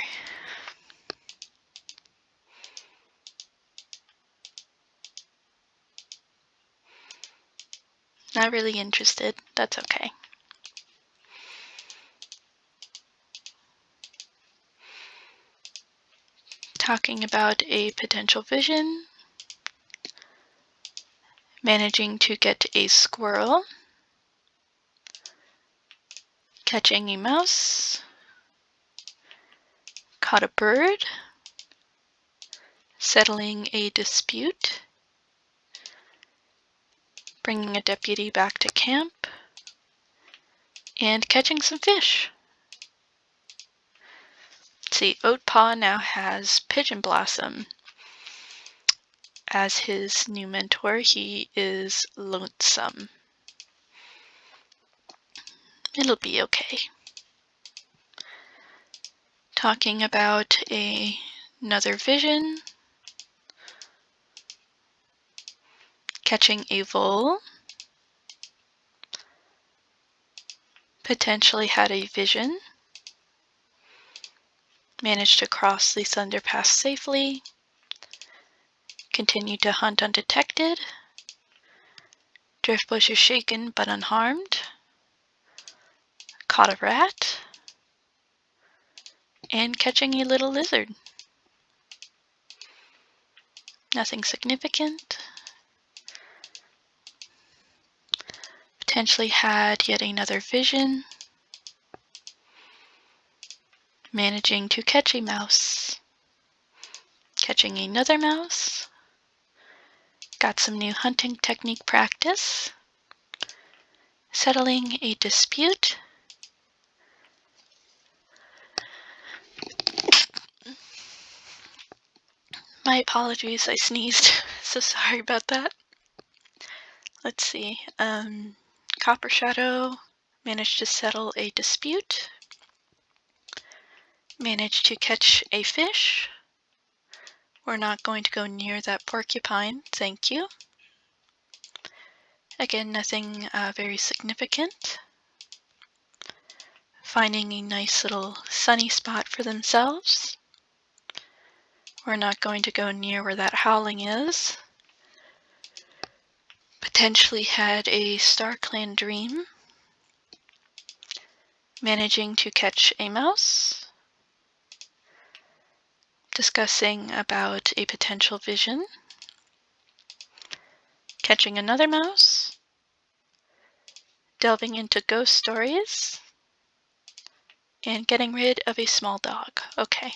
Not really interested. That's okay. Talking about a potential vision. Managing to get a squirrel. Catching a mouse. Caught a bird. Settling a dispute. Bringing a deputy back to camp. And catching some fish. Let's see, Hootpaw now has Pigeon Blossom as his new mentor. He is lonesome. It'll be okay. Talking about another vision. Catching a vole. Potentially had a vision. Managed to cross the Thunderpass safely. Continued to hunt undetected. Driftbush is shaken but unharmed. Caught a rat. And catching a little lizard. Nothing significant. Potentially had yet another vision. Managing to catch a mouse. Catching another mouse. Got some new hunting technique practice. Settling a dispute. My apologies, I sneezed. So sorry about that. Let's see. Copper Shadow managed to settle a dispute. Managed to catch a fish. We're not going to go near that porcupine, thank you. Again, nothing very significant. Finding a nice little sunny spot for themselves. We're not going to go near where that howling is. Potentially had a StarClan dream. Managing to catch a mouse. Discussing about a potential vision. Catching another mouse. Delving into ghost stories. And getting rid of a small dog. Okay.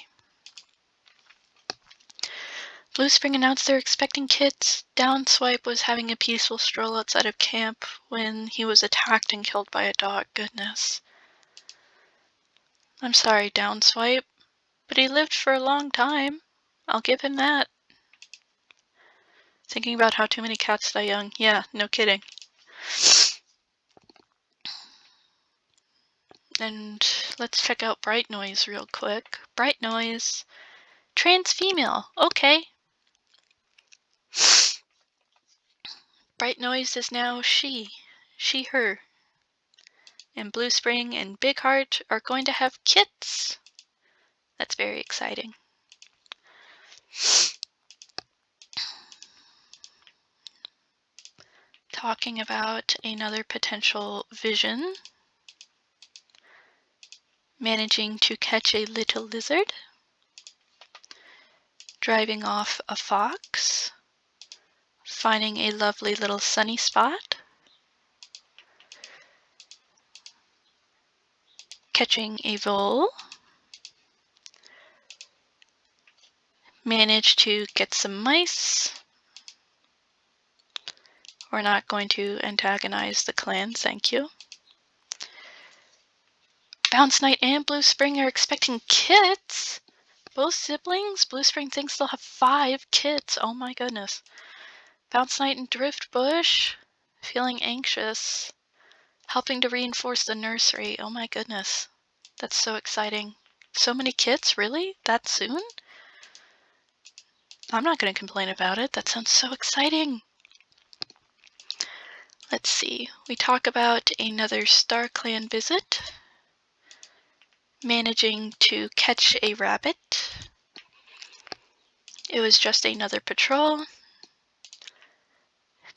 Blue Spring announced they're expecting kids. Downswipe was having a peaceful stroll outside of camp when he was attacked and killed by a dog. Goodness. I'm sorry, Downswipe, but he lived for a long time. I'll give him that. Thinking about how too many cats die young. Yeah, no kidding. And let's check out Bright Noise real quick. Bright Noise. Trans female. Okay. Bright Noise is now she, her. And Blue Spring and Big Heart are going to have kits. That's very exciting. talking about another potential vision. Managing to catch a little lizard. Driving off a fox. Finding a lovely little sunny spot. Catching a vole. Managed to get some mice. We're not going to antagonize the clans, thank you. Bounce Knight and Blue Spring are expecting kits. Both siblings? Blue Spring thinks they'll have 5 kits. Oh my goodness. Bounce Knight and Driftbush feeling anxious. Helping to reinforce the nursery. Oh my goodness. That's so exciting. So many kits? Really? That soon? I'm not going to complain about it. That sounds so exciting. Let's see. We talk about another Star Clan visit. Managing to catch a rabbit. It was just another patrol.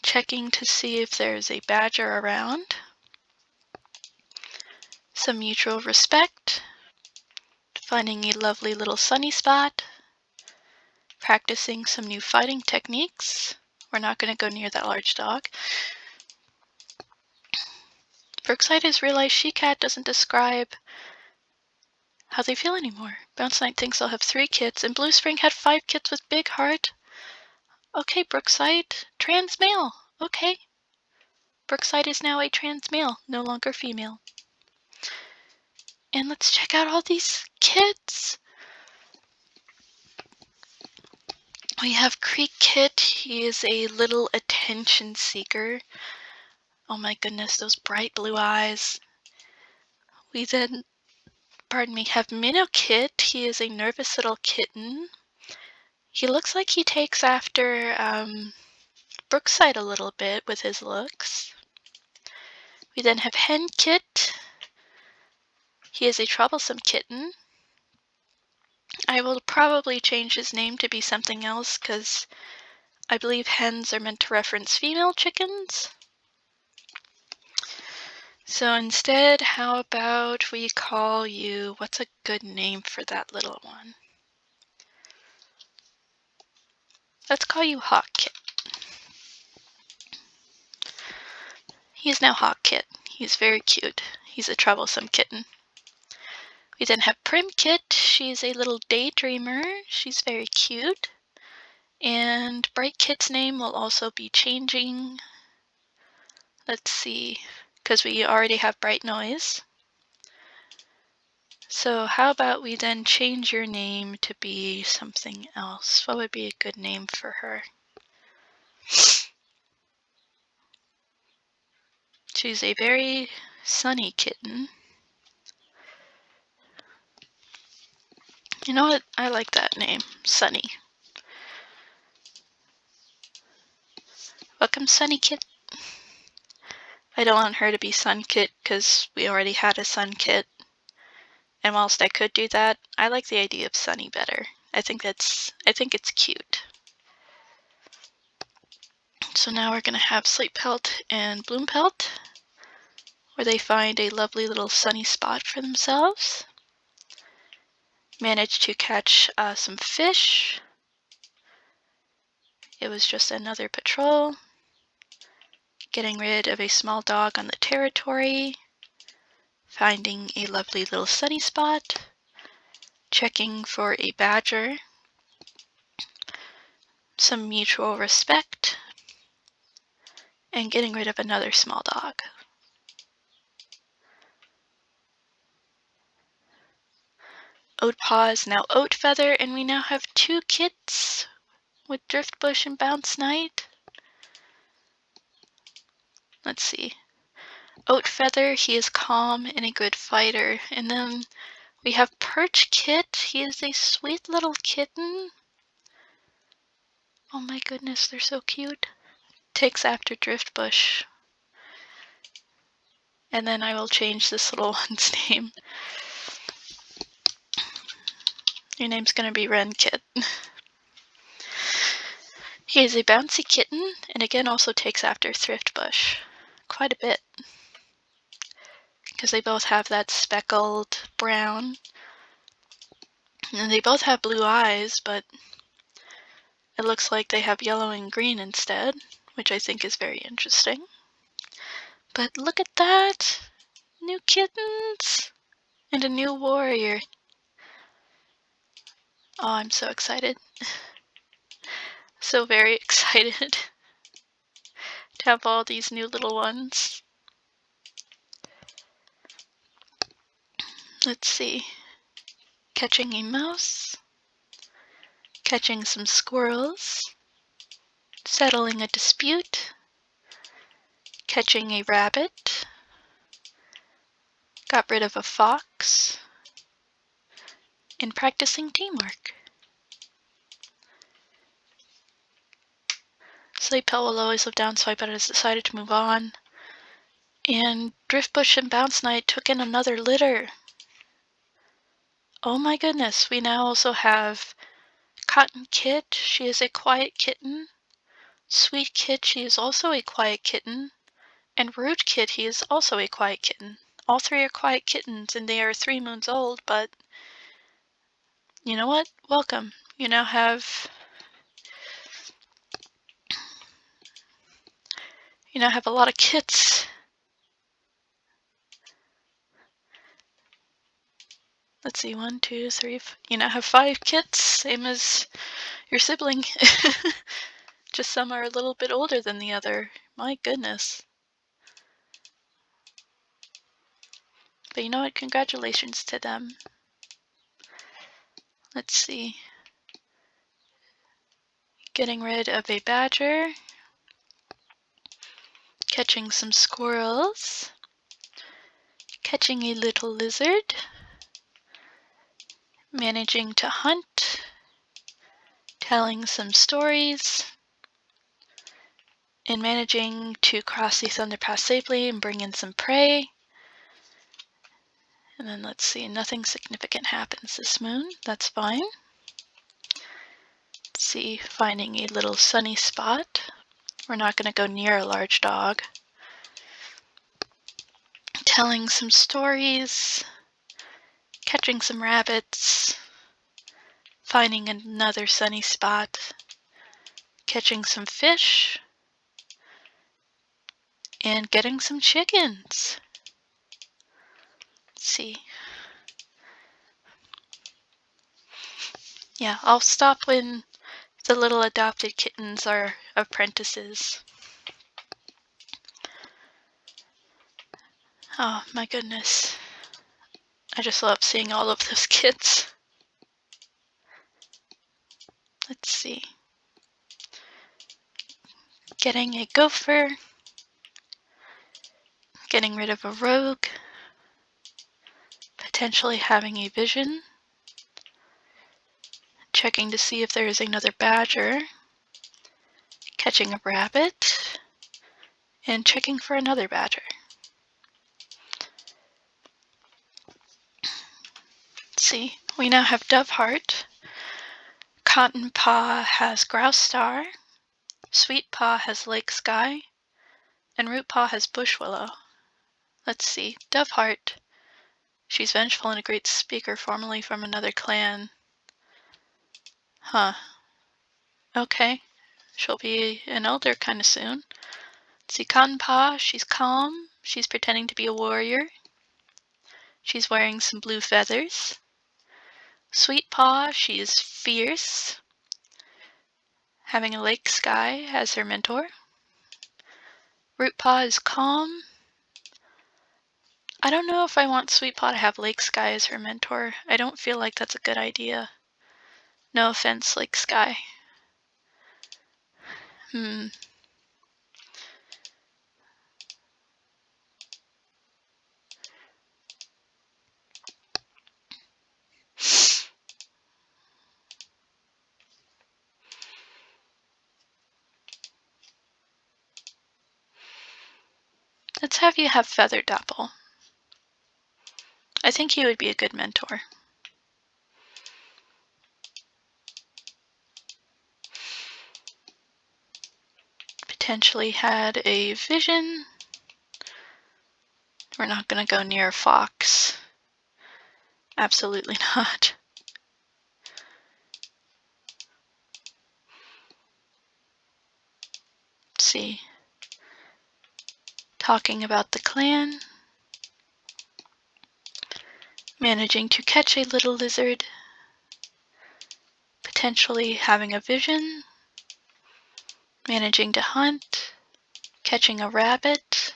Checking to see if there's a badger around. Some mutual respect. Finding a lovely little sunny spot. Practicing some new fighting techniques. We're not going to go near that large dog. Brookside has realized She-Cat doesn't describe how they feel anymore. Bounce Knight thinks they'll have 3 kits, and Blue Spring had 5 kits with Big Heart. Okay, Brookside. Trans male. Okay. Brookside is now a trans male, no longer female. And let's check out all these kits. We have Creek Kit. He is a little attention seeker. Oh my goodness, those bright blue eyes. We then, have Minnow Kit. He is a nervous little kitten. He looks like he takes after Brookside a little bit with his looks. We then have Hen Kit. He is a troublesome kitten. I will probably change his name to be something else because I believe hens are meant to reference female chickens. So instead, how about we call you, what's a good name for that little one? Let's call you Hawk Kit. He's now Hawk Kit. He's very cute. He's a troublesome kitten. We then have Prim Kit. She's a little daydreamer. She's very cute. And Bright Kit's name will also be changing. Let's see, because we already have Bright Noise. So how about we then change your name to be something else? What would be a good name for her? She's a very sunny kitten. You know what? I like that name, Sunny. Welcome, Sunny Kit. I don't want her to be Sun Kit because we already had a Sun Kit. And whilst I could do that, I like the idea of Sunny better. I think it's cute. So now we're going to have Sleep Pelt and Bloom Pelt, where they find a lovely little sunny spot for themselves. Managed to catch some fish. It was just another patrol. Getting rid of a small dog on the territory. Finding a lovely little sunny spot. Checking for a badger. Some mutual respect. And getting rid of another small dog. Hootpaw is now Oat Feather, and we now have 2 kits with Driftbush and Bounce Knight. Let's see. Oat Feather, he is calm and a good fighter. And then we have Perch Kit. He is a sweet little kitten. Oh my goodness, they're so cute. Takes after Driftbush. And then I will change this little one's name. Your name's gonna be Wren Kit. He is a bouncy kitten, and again also takes after Thrift Bush quite a bit, because they both have that speckled brown, and they both have blue eyes, but it looks like they have yellow and green instead, which I think is very interesting. But look at that! New kittens! And a new warrior. Oh, I'm so excited. So very excited to have all these new little ones. Let's see. Catching a mouse. Catching some squirrels. Settling a dispute. Catching a rabbit. Got rid of a fox. And practicing teamwork. Sleep Pill will always live down, so I better decided to move on. And Driftbush and Bounce Knight took in another litter. Oh my goodness, we now also have Cotton Kit, she is a quiet kitten. Sweet Kit, she is also a quiet kitten. And Rude Kit, he is also a quiet kitten. All three are quiet kittens, and they are 3 moons old, but you know what? Welcome. You now have a lot of kits. Let's see, 1, 2, 3. You now have 5 kits, same as your sibling. Just some are a little bit older than the other. My goodness. But you know what? Congratulations to them. Let's see. Getting rid of a badger. Catching some squirrels. Catching a little lizard. Managing to hunt. Telling some stories. And managing to cross the Thunderpass safely and bring in some prey. And then let's see, nothing significant happens this moon. That's fine. Let's see, finding a little sunny spot. We're not going to go near a large dog. Telling some stories. Catching some rabbits. Finding another sunny spot. Catching some fish. And getting some chickens. Let's see. Yeah, I'll stop when the little adopted kittens are apprentices. Oh my goodness. I just love seeing all of those kids. Let's see. Getting a gopher. Getting rid of a rogue. Potentially having a vision. Checking to see if there is another badger. Catching a rabbit. And checking for another badger. Let's see. We now have Doveheart. Cotton Paw has Grouse Star. Sweet Paw has Lake Sky. And Root Paw has Bush Willow. Let's see. Doveheart. She's vengeful and a great speaker, formerly from another clan. Huh. Okay. She'll be an elder kind of soon. Let's see. Cotton Paw. She's calm. She's pretending to be a warrior. She's wearing some blue feathers. Sweet Paw. She is fierce. Having a Lake Sky as her mentor. Root Paw is calm. I don't know if I want Sweet Paw to have Lake Sky as her mentor. I don't feel like that's a good idea. No offense, Lake Sky. Let's have you have Feather Dapple. I think he would be a good mentor. potentially had a vision. We're not going to go near a fox. Absolutely not. Let's see. Talking about the clan. Managing to catch a little lizard. Potentially having a vision. Managing to hunt. Catching a rabbit.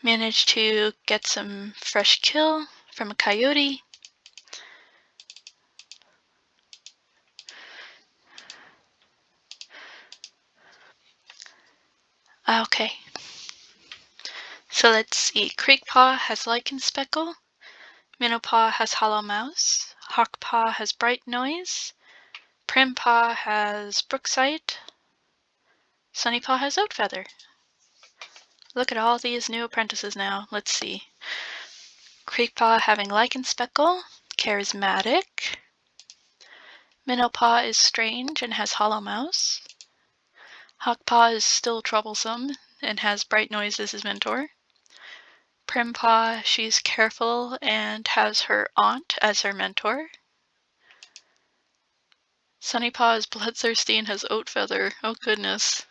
Managed to get some fresh kill from a coyote. Okay. So let's see. Kinkpaw has lichen speckle. Minnowpaw has hollow mouse. Hawkpaw has bright noise. Primpaw has brookside. Sunnypaw has oat feather. Look at all these new apprentices now. Let's see. Kinkpaw having lichen speckle, charismatic. Minnowpaw is strange and has hollow mouse. Hawkpaw is still troublesome and has bright noise as his mentor. Primpaw, she's careful and has her aunt as her mentor. Sunnypaw is bloodthirsty and has oat feather. Oh goodness.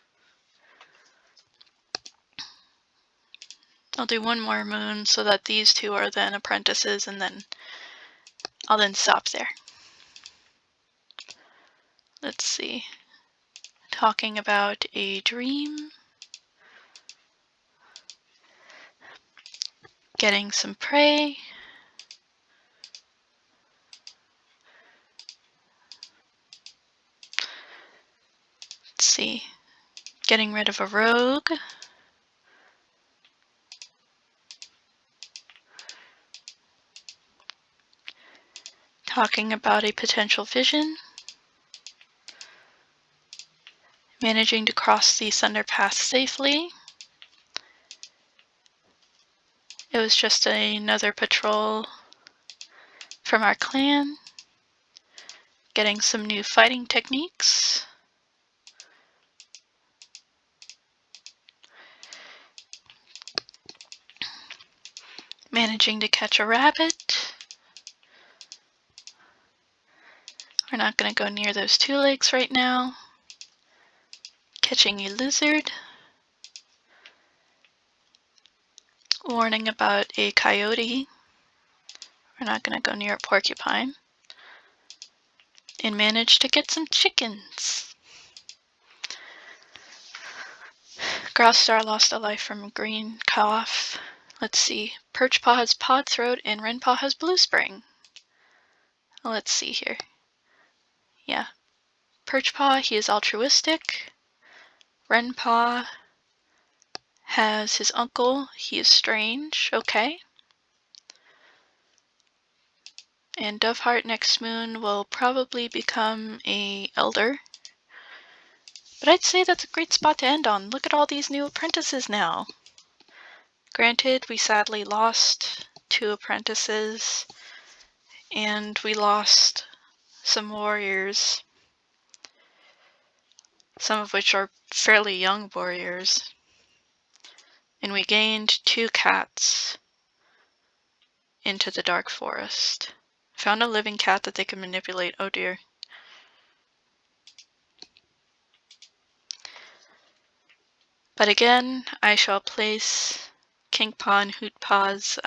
I'll do one more moon so that these two are then apprentices, and then I'll then stop there. Let's see. Talking about a dream. Getting some prey. Let's see. Getting rid of a rogue. Talking about a potential vision. Managing to cross the Thunder Pass safely. It was just another patrol from our clan. Getting some new fighting techniques. Managing to catch a rabbit. We're not going to go near those two lakes right now. Catching a lizard. Warning about a coyote. We're not going to go near a porcupine. And managed to get some chickens. Groughstar lost a life from green cough. Let's see. Perchpaw has pod throat and Wrenpaw has blue spring. Let's see here. Yeah. Perchpaw, he is altruistic. Wrenpaw has his uncle. He is strange. Okay. And Doveheart next moon will probably become a elder. But I'd say that's a great spot to end on. Look at all these new apprentices now. Granted, we sadly lost 2 apprentices, and we lost some warriors, some of which are fairly young warriors. And we gained 2 cats into the dark forest. Found a living cat that they could manipulate. Oh dear. But again, I shall place Kinkpaw and Hootpaw's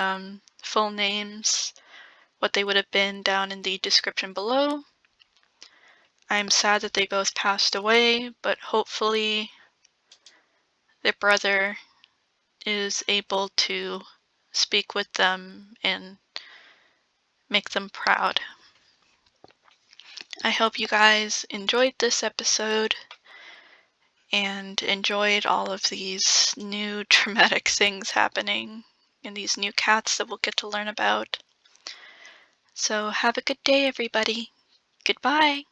full names, what they would have been, down in the description below. I'm sad that they both passed away, but hopefully their brother is able to speak with them and make them proud. I hope you guys enjoyed this episode and enjoyed all of these new dramatic things happening and these new cats that we'll get to learn about. So have a good day, everybody. Goodbye.